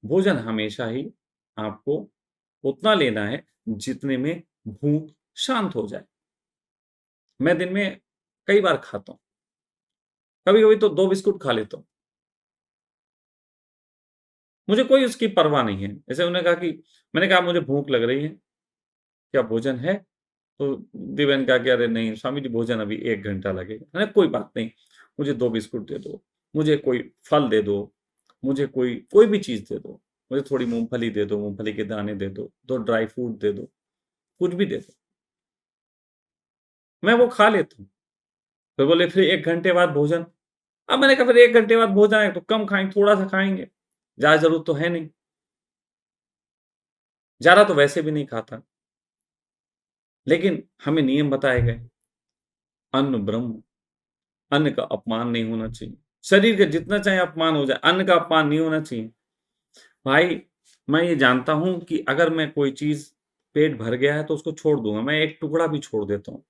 भोजन हमेशा ही आपको उतना लेना है जितने में भूख शांत हो जाए। मैं दिन में कई बार खाता हूं, कभी कभी तो 2 बिस्कुट खा लेता हूं, मुझे कोई उसकी परवाह नहीं है। जैसे उन्होंने कहा कि, मैंने कहा मुझे भूख लग रही है, क्या भोजन है? तो दिव्या ने कहा कि अरे नहीं स्वामी जी, भोजन अभी 1 घंटा लगेगा। मैंने कोई बात नहीं, मुझे 2 बिस्कुट दे दो, मुझे कोई फल दे दो, मुझे कोई कोई भी चीज दे दो, मुझे थोड़ी मूंगफली दे दो, मूंगफली के दाने दे दो, 2 ड्राई फ्रूट दे दो, कुछ भी दे दो, मैं वो खा लेता हूँ। फिर बोले फिर 1 घंटे बाद भोजन। अब मैंने कहा फिर 1 घंटे बाद भोजन है तो कम खाएंगे, थोड़ा सा खाएंगे, ज्यादा जरूरत तो है नहीं, ज्यादा तो वैसे भी नहीं खाता। लेकिन हमें नियम बताए गए, अन्न ब्रह्म, अन्न का अपमान नहीं होना चाहिए। शरीर का जितना चाहे अपमान हो जाए, अन्न का अपमान नहीं होना चाहिए। भाई, मैं ये जानता हूं कि अगर मैं कोई चीज पेट भर गया है तो उसको छोड़ दूंगा, मैं एक टुकड़ा भी छोड़ देता हूँ,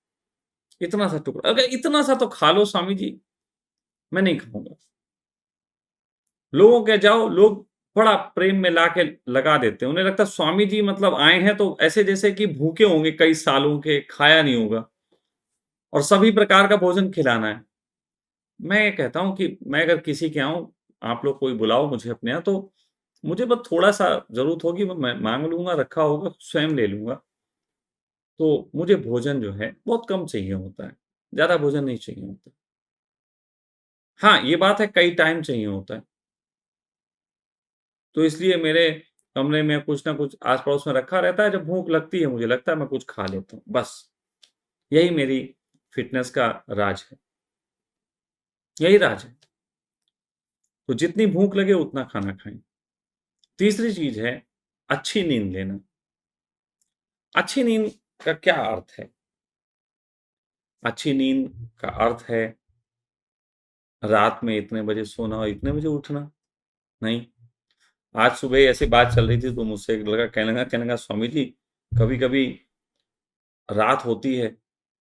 इतना सा टुकड़ा, अगर इतना सा तो खा लो स्वामी जी, मैं नहीं खाऊंगा। लोगों के जाओ, लोग बड़ा प्रेम में लाके लगा देते हैं, उन्हें लगता है स्वामी जी मतलब आए हैं तो ऐसे जैसे कि भूखे होंगे, कई सालों के खाया नहीं होगा और सभी प्रकार का भोजन खिलाना है। मैं ये कहता हूँ कि मैं अगर किसी के यहाँ हूँ, आप लोग कोई बुलाओ मुझे अपने यहाँ, तो मुझे बस थोड़ा-सा ज़रूरत होगी, मैं माँग लूँगा, रखा होगा, स्वयं ले लूँगा। तो मुझे भोजन जो है बहुत कम चाहिए होता है, ज़्यादा भोजन नहीं चाहिए होता। हाँ, ये बात है कई टाइम चाहिए होता है, तो इसलिए मेरे कमरे में कुछ ना कुछ आस-पड़ोस में रखा रहता है, जब भूख लगती है, मुझे लगता है मैं कुछ खा लेता हूँ, बस। यही मेरी फ़िटनेस का राज है, यही राज है। तो जितनी भूख लगे उतना खाना खाएँ। तीसरी चीज़ है, अच्छी नींद लेना। अच्छी नींद का क्या अर्थ है? अच्छी नींद का अर्थ है रात में इतने बजे सोना और इतने बजे उठना? नहीं। आज सुबह ऐसी बात चल रही थी तो मुझसे एक लड़का कहने लगा स्वामी जी, कभी-कभी रात होती है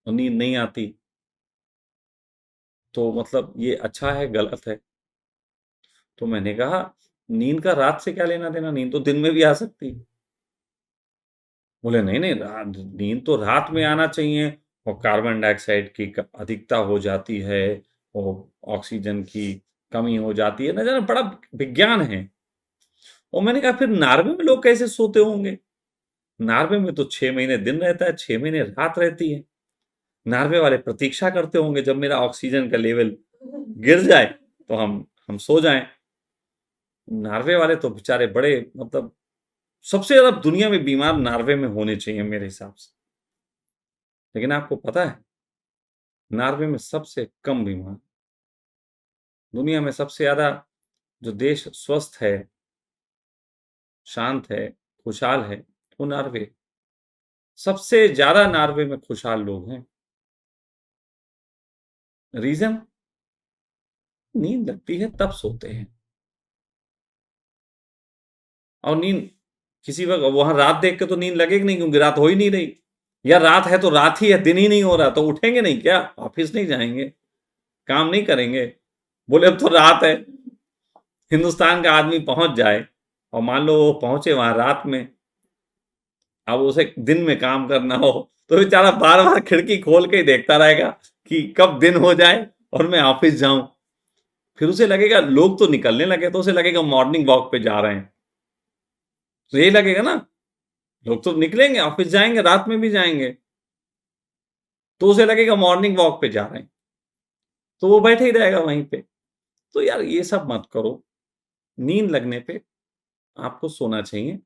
और नींद नहीं आती, तो मतलब ये अच्छा है, गलत है? तो मैंने कहा नींद का रात से क्या लेना-देना? नींद तो दिन में भी आ सकती है। बोले नहीं, नहीं, नींद तो रात में आना चाहिए और कार्बन डाइऑक्साइड की अधिकता हो जाती है और ऑक्सीजन की कमी हो जाती है, न जाने बड़ा विज्ञान है। और मैंने कहा फिर नॉर्वे में लोग कैसे सोते होंगे? नॉर्वे में तो 6 महीने दिन रहता है, 6 महीने रात रहती है। नॉर्वे वाले प्रतीक्षा करते होंगे जब मेरा ऑक्सीजन का लेवल गिर जाए तो हम सो जाएं। नॉर्वे वाले तो बेचारे बड़े मतलब सबसे ज्यादा दुनिया में बीमार नॉर्वे में होने चाहिए मेरे हिसाब से। लेकिन आपको पता है नॉर्वे में सबसे कम बीमार, दुनिया में सबसे ज्यादा जो देश स्वस्थ है, शांत है, खुशहाल है, वो नॉर्वे। सबसे ज्यादा नॉर्वे में खुशहाल लोग हैं। रीजन, नींद लगती है तब सोते हैं। और नींद किसी वक्त वहां रात देख के तो नींद लगेगी नहीं, क्योंकि रात हो ही नहीं रही, या रात है तो रात ही है, दिन ही नहीं हो रहा, तो उठेंगे नहीं क्या? ऑफिस नहीं जाएंगे, काम नहीं करेंगे? बोले अब तो रात है। हिंदुस्तान का आदमी पहुंच जाए और मान लो वो पहुंचे वहां रात में, अब उसे दिन में काम करना हो तो बेचारा बार बार खिड़की खोल के ही देखता रहेगा कि कब दिन हो जाए और मैं ऑफिस जाऊं। फिर उसे लगेगा लोग तो निकलने लगे, तो उसे लगेगा मॉर्निंग वॉक पे जा रहे हैं। तो यही लगेगा ना, लोग तो निकलेंगे, ऑफिस जाएंगे, रात में भी जाएंगे, तो उसे लगेगा मॉर्निंग वॉक पे जा रहे हैं, तो वो बैठे ही रहेगा वहीं पे। तो यार ये सब मत करो। नींद लगने पे आपको सोना चाहिए,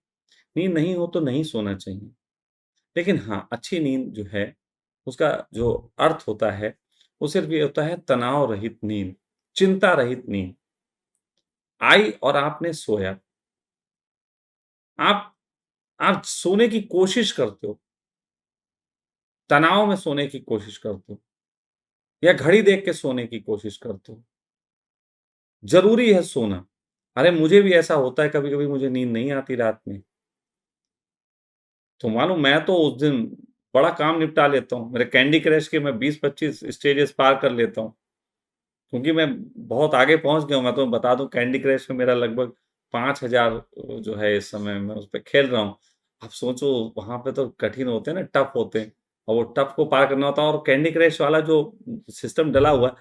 नींद नहीं हो तो नहीं सोना चाहिए। लेकिन हाँ, अच्छी नींद जो है, उसका जो अर्थ होता है, वो सिर्फ ये होता है तनाव रहित नींद, चिंता रहित नींद। आई और आपने सोया, आप आप सोने की कोशिश करते हो, तनाव में सोने की कोशिश करते हो, या घड़ी देख के सोने की कोशिश करते हो। ज़रूरी है सोना। अरे मुझे भी ऐसा होता है, कभी-कभी मुझे नींद नहीं आती रात में। तो मालूम, मैं तो उस दिन बड़ा काम निपटा लेता हूँ। मेरे कैंडी क्रश के मैं 20-25 स्टेजेस पार कर लेता हूँ। क्योंकि मैं बहुत आगे पहुँच गया हूँ। मैं तुम्हें बता दूँ, कैंडी क्रश में मेरा लगभग 5000 जो है इस समय मैं उस पे खेल रहा हूँ। अब सोचो वहाँ पे तो कठिन होते हैं ना, टफ होते हैं, और वो टफ को पार करना होता है। और कैंडी क्रश वाला जो सिस्टम डला हुआ है,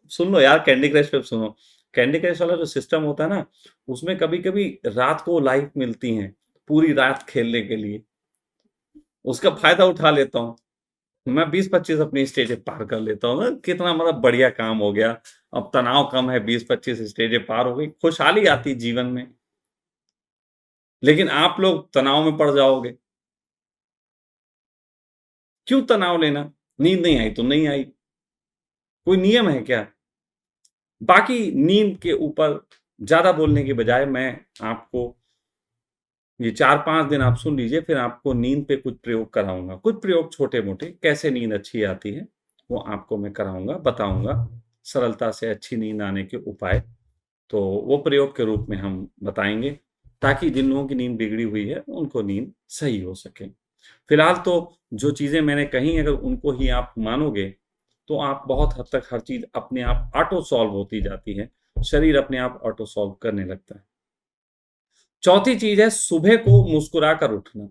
सुन लो यार, कैंडी क्रश पे सुनो। कैंडी क्रश वाला जो सिस्टम होता है ना, उसमें कभी-कभी रात को लाइफ मिलती हैं, पूरी रात खेलने के लिए। उसका फ़ायदा उठा लेता हूँ। मैं 20-25 अपनी स्टेजें पार कर लेता हूँ ना, कितना मतलब बढ़िया काम हो गया। अब तनाव कम है, 20-25 स्टेजें पार हो गई, खुशहाली आती जीवन में। लेकिन आप लोग तनाव में पड़ जाओगे। क्यों तनाव लेना? नींद नहीं आई तो नहीं आई, कोई नियम है क्या? बाकी नींद के ऊपर ज़्यादा बोलने के बजाय मैं आपको ये 4-5 दिन आप सुन लीजिए, फिर आपको नींद पे कुछ प्रयोग कराऊँगा। कुछ प्रयोग छोटे-मोटे, कैसे नींद अच्छी आती है, वो आपको मैं कराऊँगा, बताऊँगा। सरलता से अच्छी नींद आने के उपाय, तो वो प्रयोग के रूप में हम बताएँगे, ताकि जिन लोगों की नींद बिगड़ी हुई है, उनको नींद सही हो सके। फिलहाल तो जो चीज़ें मैंने कही, अगर उनको ही आप मानोगे, तो आप बहुत हद तक हर चीज़ अपने आप ऑटो सॉल्व होती जाती है। शरीर अपने आप ऑटो सॉल्व करने लगता है। चौथी चीज़ है सुबह को मुस्कुराकर उठना।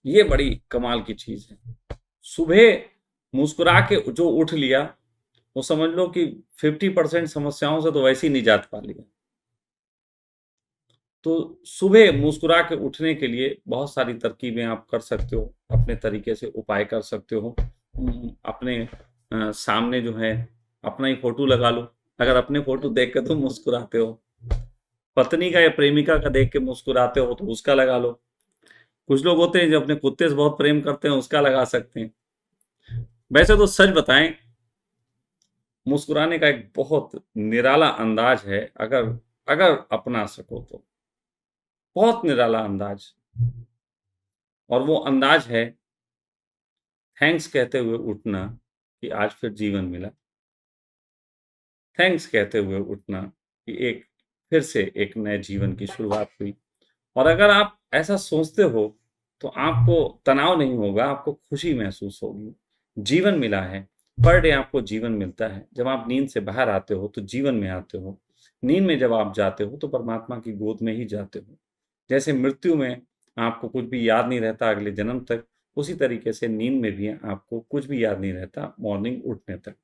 ये बड़ी कमाल की चीज़ है। सुबह मुस्कुरा के जो उठ लिया, वो समझ लो कि 50% समस्याओं से तो वैसे ही निजात पा लिया। तो सुबह मुस्कुरा के उठने के लिए बहुत सारी तरकीबें आप कर सकते हो, अपने तरीके से उपाय कर सकते हो। अपने सामने जो है अपना ही फ़ोटो लगा लो, अगर अपने फ़ोटो देख के तुम मुस्कुराते हो। पत्नी का या प्रेमिका का देख के मुस्कुराते हो तो उसका लगा लो। कुछ लोग होते हैं जो अपने कुत्ते से बहुत प्रेम करते हैं, उसका लगा सकते हैं। वैसे तो सच बताएं, मुस्कुराने का एक बहुत निराला अंदाज है, अगर अगर अपना सको तो। बहुत निराला अंदाज, और वो अंदाज है थैंक्स कहते हुए उठना कि आज फिर जीवन मिला। थैंक्स कहते हुए उठना कि एक फिर से एक नए जीवन की शुरुआत हुई। और अगर आप ऐसा सोचते हो, तो आपको तनाव नहीं होगा, आपको खुशी महसूस होगी। जीवन मिला है, पर डे आपको जीवन मिलता है। जब आप नींद से बाहर आते हो, तो जीवन में आते हो। नींद में जब आप जाते हो, तो परमात्मा की गोद में ही जाते हो। जैसे मृत्यु में आपको कुछ भी याद नहीं रहता अगले जन्म तक, उसी तरीके से नींद में भी आपको कुछ भी याद नहीं रहता मॉर्निंग उठने तक।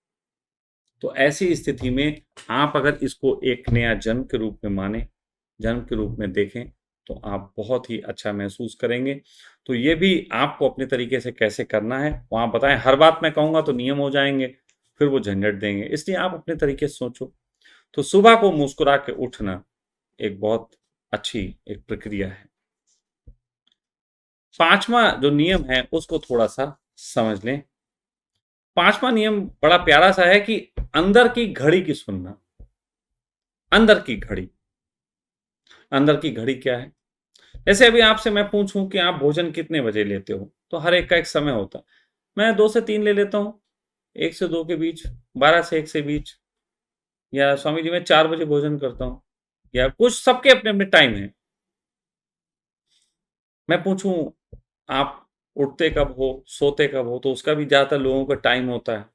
तो ऐसी स्थिति में आप अगर इसको एक नया जन्म के रूप में मानें, जन्म के रूप में देखें, तो आप बहुत ही अच्छा महसूस करेंगे। तो ये भी आपको अपने तरीके से कैसे करना है, वो आप बताएँ। हर बात मैं कहूँगा तो नियम हो जाएँगे, फिर वो झंझट देंगे। इसलिए आप अपने तरीके से सोचो। तो सुबह को मुस्कुरा के उठना एक बहुत अच्छी एक प्रक्रिया है। 5वां जो नियम है, उसको थोड़ा-सा समझ लें। 5वां नियम बड़ा प्यारा-सा है कि अंदर की घड़ी की सुनना। अंदर की घड़ी। अंदर की घड़ी क्या है? जैसे अभी आपसे मैं पूछूं कि आप भोजन कितने बजे लेते हो, तो हर एक का एक समय होता है। मैं 2 से 3 ले लेता हूँ, 1 से 2 के बीच, 12 से 1 से बीच, या स्वामी जी मैं 4 बजे भोजन करता हूँ, या कुछ सबके अपने-अपने टाइम हैं। मैं पूछूं आप उठते कब हो, सोते कब हो, तो उसका भी ज़्यादातर लोगों का टाइम होता है।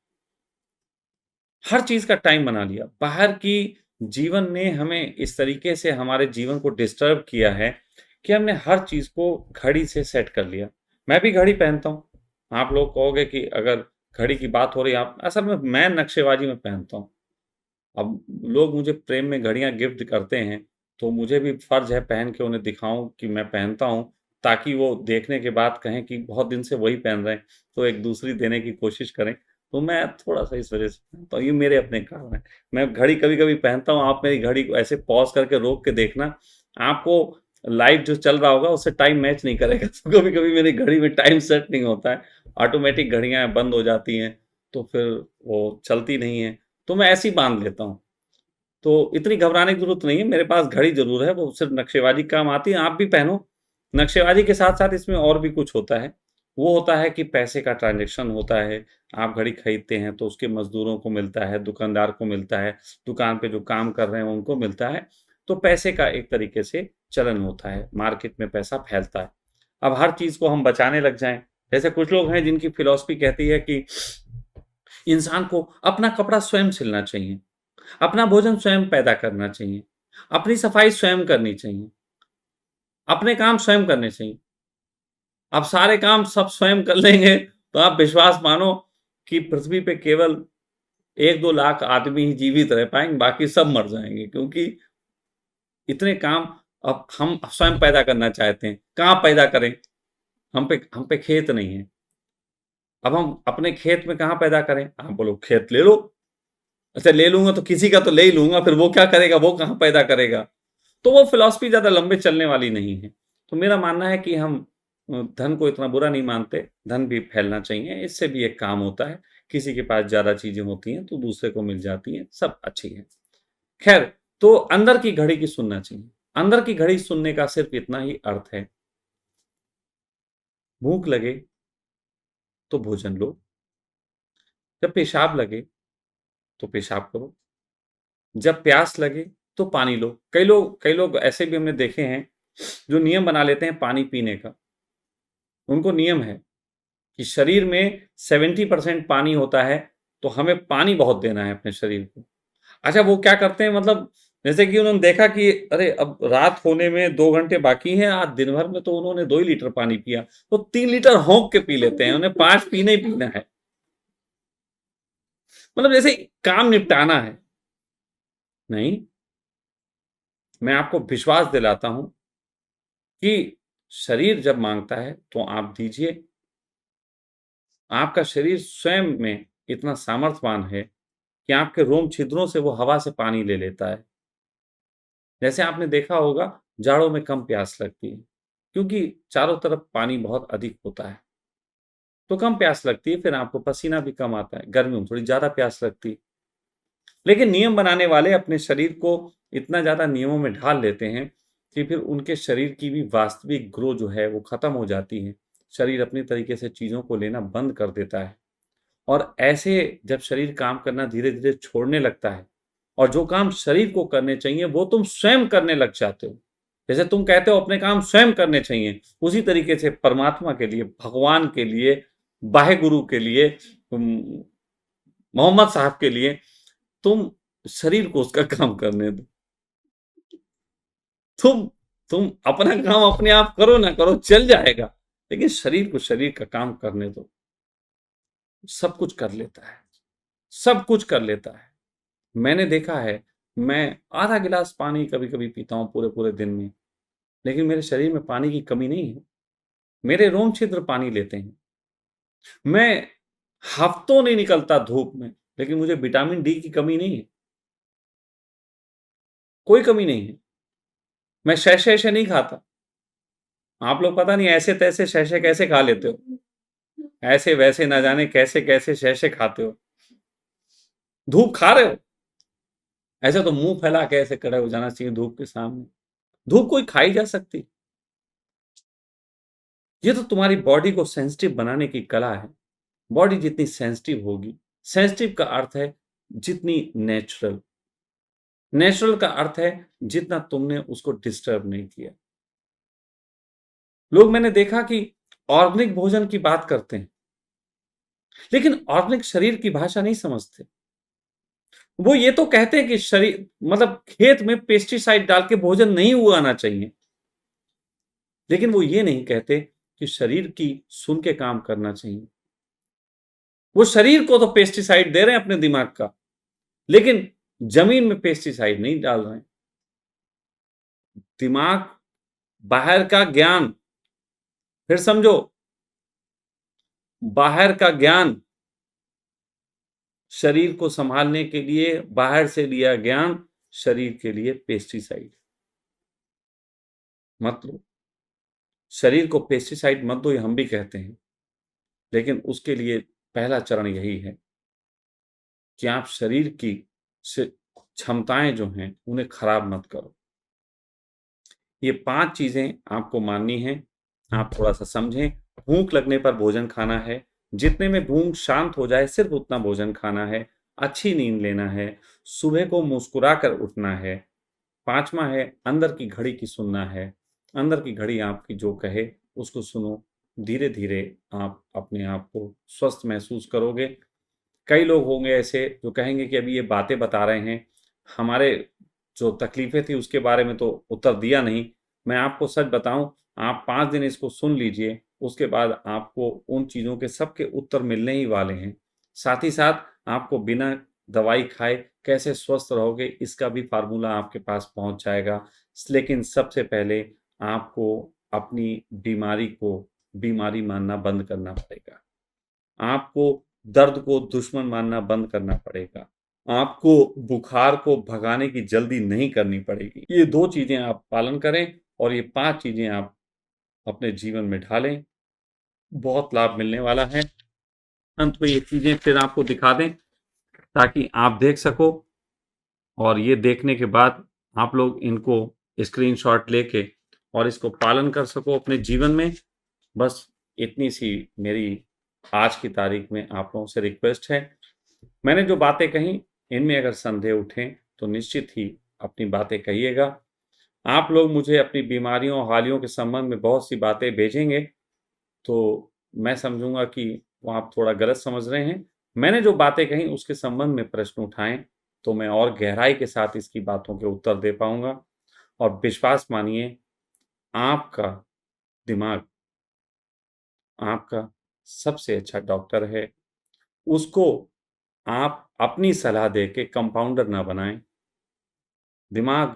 हर चीज़ का टाइम बना लिया। बाहर की जीवन ने हमें इस तरीके से हमारे जीवन को डिस्टर्ब किया है कि हमने हर चीज़ को घड़ी से सेट कर लिया। मैं भी घड़ी पहनता हूँ। आप लोग कहोगे कि अगर घड़ी की बात हो रही है, आप असल में मैं नक्शेबाजी में पहनता हूँ। अब लोग मुझे प्रेम में घड़ियाँ गिफ्ट करते हैं, तो मुझे भी फ़र्ज़ है पहन के उन्हें दिखाऊँ कि मैं पहनता हूँ, ताकि वो देखने के बाद कहें कि बहुत दिन से वही पहन रहे हैं, तो एक दूसरी देने की कोशिश करें। तो मैं थोड़ा-सा इस वज़ह से पहनता हूँ, ये मेरे अपने कारण हैं। मैं घड़ी कभी-कभी पहनता हूँ, आप मेरी घड़ी को ऐसे पॉज़ करके रोक के देखना, आपको लाइव जो चल रहा होगा उससे टाइम मैच नहीं करेगा। तो कभी-कभी मेरी घड़ी में टाइम सेट नहीं होता है, ऑटोमैटिक घड़ियाँ बंद हो जाती हैं, तो फिर वो चलती नहीं हैं, तो मैं ऐसे ही बाँध लेता हूँ। तो इतनी घबराने की ज़रूरत नहीं है, मेरे पास घड़ी ज़रूर है, वो सिर्फ़ नक्शेबाज़ी के काम आती है, आप भी पहनो। नक्शेबाज़ी के साथ-साथ इसमें और भी कुछ होता है, वो होता है कि पैसे का ट्रांज़ैक्शन होता है, आप घड़ी खरीदते हैं तो उसके मज़दूरों को मिलता है, दुकानदार को मिलता है, दुकान पे जो काम कर रहे हैं उनको मिलता है, तो पैसे का एक तरीके से चलन होता है, मार्केट में पैसा फैलता है। अब हर चीज़ को हम बचाने लग जाएँ, जैसे कुछ लोग हैं जिनकी फ़िलॉसफ़ी कहती है कि इंसान को अपना कपड़ा स्वयं सिलना चाहिए। अपना भोजन स्वयं पैदा करना चाहिए, अपनी सफाई स्वयं करनी चाहिए, अपने काम स्वयं करने चाहिए। आप सारे काम सब स्वयं कर लेंगे, तो आप विश्वास मानो कि पृथ्वी पे केवल 1-2 लाख आदमी ही जीवित रह पाएँगे, बाकी सब मर जाएँगे क्योंकि इतने काम अब हम स्वयं पैदा करना चाहते हैं। कहाँ पैदा करें? हम पे खेत नहीं है। अब हम अपने खेत में कहाँ पैदा करें? आप बोलो खेत ले लो। अच्छा ले लूँगा तो किसी का तो ले ही लूँगा, फिर वो क्या करेगा? वो कहाँ पैदा करेगा? तो वो फ़िलॉसफ़ी ज़्यादा लंबे चलने वाली नहीं है। तो मेरा मानना है कि हम धन को इतना बुरा नहीं मानते, धन भी फैलना चाहिए, इससे भी एक काम होता है। किसी के पास ज़्यादा चीज़ें होती हैं, तो दूसरे को मिल जाती हैं, सब अच्छी है। ख़ैर, तो अंदर की घड़ी की सुनना चाहिए। अंदर की घड़ी सुनने का सिर्फ़ इतना ही अर्थ है, भूख लगे तो भोजन लो, जब पेशाब लगे तो पेशाब करो, जब प्यास लगे तो पानी लो। कई लोग ऐसे भी हमने देखे हैं, जो नियम बना लेते हैं पानी पीने का। उनको नियम है कि शरीर में 70% पानी होता है, तो हमें पानी बहुत देना है अपने शरीर को। अच्छा वो क्या करते हैं मतलब जैसे कि उन्होंने देखा कि अरे अब रात होने में 2 घंटे बाकी हैं, आज दिन भर में तो उन्होंने 2 ही लीटर पानी पिया, तो 3 लीटर होंक के पी लेते हैं, उन्हें 5 पीना ही पीना है। मतलब जैसे काम निपटाना है। नहीं, मैं आपको विश्वास दिलाता हूँ कि शरीर जब माँगता है, तो आप दीजिए। आपका शरीर स्वयं में इतना सामर्थ्यवान है कि आपके रोम छिद्रों से वो हवा से पानी ले लेता है। जैसे आपने देखा होगा जाड़ों में कम प्यास लगती है, क्योंकि चारों तरफ पानी बहुत अधिक होता है, तो कम प्यास लगती है, फिर आपको पसीना भी कम आता है। गर्मियों में थोड़ी ज़्यादा प्यास लगती है। लेकिन नियम बनाने वाले अपने शरीर को इतना ज़्यादा नियमों में ढाल लेते हैं कि फिर उनके शरीर की भी वास्तविक ग्रो जो है वो ख़त्म हो जाती है। शरीर अपने तरीके से चीज़ों को लेना बंद कर देता है। और ऐसे जब शरीर काम करना धीरे-धीरे छोड़ने लगता है और जो काम शरीर को करने चाहिए वो तुम स्वयं करने लग जाते हो। जैसे तुम कहते हो अपने काम स्वयं करने चाहिए, उसी तरीके से परमात्मा के लिए, भगवान के लिए, वाहेगुरु के लिए, मोहम्मद साहब के लिए तुम शरीर को उसका काम करने दो। तुम तुम अपना काम अपने आप करो ना करो चल जाएगा, लेकिन शरीर को शरीर का काम करने दो। सब कुछ कर लेता है, सब कुछ कर लेता है। मैंने देखा है, मैं आधा गिलास पानी कभी-कभी पीता हूँ पूरे-पूरे दिन में, लेकिन मेरे शरीर में पानी की कमी नहीं है। मेरे रोम छिद्र पानी लेते हैं। मैं हफ्तों नहीं निकलता धूप में, लेकिन मुझे विटामिन डी की कमी नहीं है, कोई कमी नहीं है। मैं शै-शै-शै नहीं खाता। आप लोग पता नहीं ऐसे-तैसे शै-शै कैसे खा लेते हो? ऐसे-वैसे ना जाने कैसे-कैसे शै-शै खाते हो। धूप खा रहे हो? ऐसे तो मुँह फैला के ऐसे खड़े हो जाना चाहिए धूप के सामने। धूप कोई खाई जा सकती? ये तो तुम्हारी बॉडी को सेंसिटिव बनाने की कला है। बॉडी जितनी सेंसिटिव होगी, सेंसिटिव का अर्थ है जितनी नेचुरल। नेचुरल का अर्थ है जितना तुमने उसको डिस्टर्ब नहीं किया। लोग मैंने देखा कि ऑर्गेनिक भोजन की बात करते हैं, लेकिन ऑर्गेनिक शरीर की भाषा नहीं समझते। वो ये तो कहते हैं कि शरीर मतलब खेत में पेस्टिसाइड डाल के भोजन नहीं उगाना चाहिए, लेकिन वो ये नहीं कहते कि शरीर की सुन के काम करना चाहिए। वो शरीर को तो पेस्टिसाइड दे रहे हैं अपने दिमाग का, लेकिन जमीन में पेस्टिसाइड नहीं डाल रहे हैं। दिमाग, बाहर का ज्ञान, फिर समझो, बाहर का ज्ञान, शरीर को संभालने के लिए बाहर से लिया ज्ञान, शरीर के लिए पेस्टिसाइड। मत लो, शरीर को पेस्टिसाइड मत दो, ये हम भी कहते हैं, लेकिन उसके लिए पहला चरण यही है कि आप शरीर की क्षमताएं जो हैं उन्हें खराब मत करो। ये 5 चीजें आपको माननी है। आप थोड़ा सा समझें। भूख लगने पर भोजन खाना है, जितने में भूख शांत हो जाए सिर्फ उतना भोजन खाना है, अच्छी नींद लेना है, सुबह को मुस्कुरा कर उठना है। 5वां है अंदर की घड़ी की सुनना है। अंदर की घड़ी आपकी जो कहे उसको सुनो। धीरे धीरे आप अपने आप को स्वस्थ महसूस करोगे। कई लोग होंगे ऐसे जो कहेंगे कि अभी ये बातें बता रहे हैं, हमारे जो तकलीफें थी उसके बारे में तो उत्तर दिया नहीं। मैं आपको सच बताऊं, आप 5 दिन इसको सुन लीजिए, उसके बाद आपको उन चीज़ों के सबके उत्तर मिलने ही वाले हैं। साथ ही साथ आपको बिना दवाई खाए कैसे स्वस्थ रहोगे इसका भी फार्मूला आपके पास पहुंच जाएगा। लेकिन सबसे पहले आपको अपनी बीमारी को बीमारी मानना बंद करना पड़ेगा। आपको दर्द को दुश्मन मानना बंद करना पड़ेगा। आपको बुखार को भगाने की जल्दी नहीं करनी पड़ेगी। ये 2 चीज़ें आप पालन करें और ये 5 चीज़ें आप अपने जीवन में ढालें, बहुत लाभ मिलने वाला है। अंत में ये चीज़ें फिर आपको दिखा दें ताकि आप देख सको, और ये देखने के बाद आप लोग इनको स्क्रीनशॉट लेके और इसको पालन कर सको अपने जीवन में। बस इतनी सी मेरी आज की तारीख में आप लोगों से रिक्वेस्ट है। मैंने जो बातें कही इनमें अगर संदेह उठें तो निश्चित ही अपनी बातें कहिएगा। आप लोग मुझे अपनी बीमारियों और हालियों के संबंध में बहुत सी बातें भेजेंगे तो मैं समझूंगा कि वो आप थोड़ा गलत समझ रहे हैं। मैंने जो बातें कही उसके संबंध में प्रश्न उठाएं तो मैं और गहराई के साथ इसकी बातों के उत्तर दे पाऊंगा। और विश्वास मानिए, आपका दिमाग आपका सबसे अच्छा डॉक्टर है। उसको आप अपनी सलाह दे के कंपाउंडर ना बनाएं। दिमाग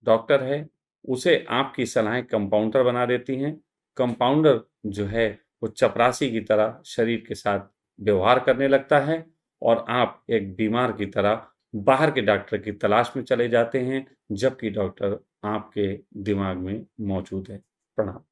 डॉक्टर है, उसे आपकी सलाहें कंपाउंडर बना देती हैं। कंपाउंडर जो है वो चपरासी की तरह शरीर के साथ व्यवहार करने लगता है और आप एक बीमार की तरह बाहर के डॉक्टर की तलाश में चले जाते हैं, जबकि डॉक्टर आपके दिमाग में मौजूद है। प्रणाम।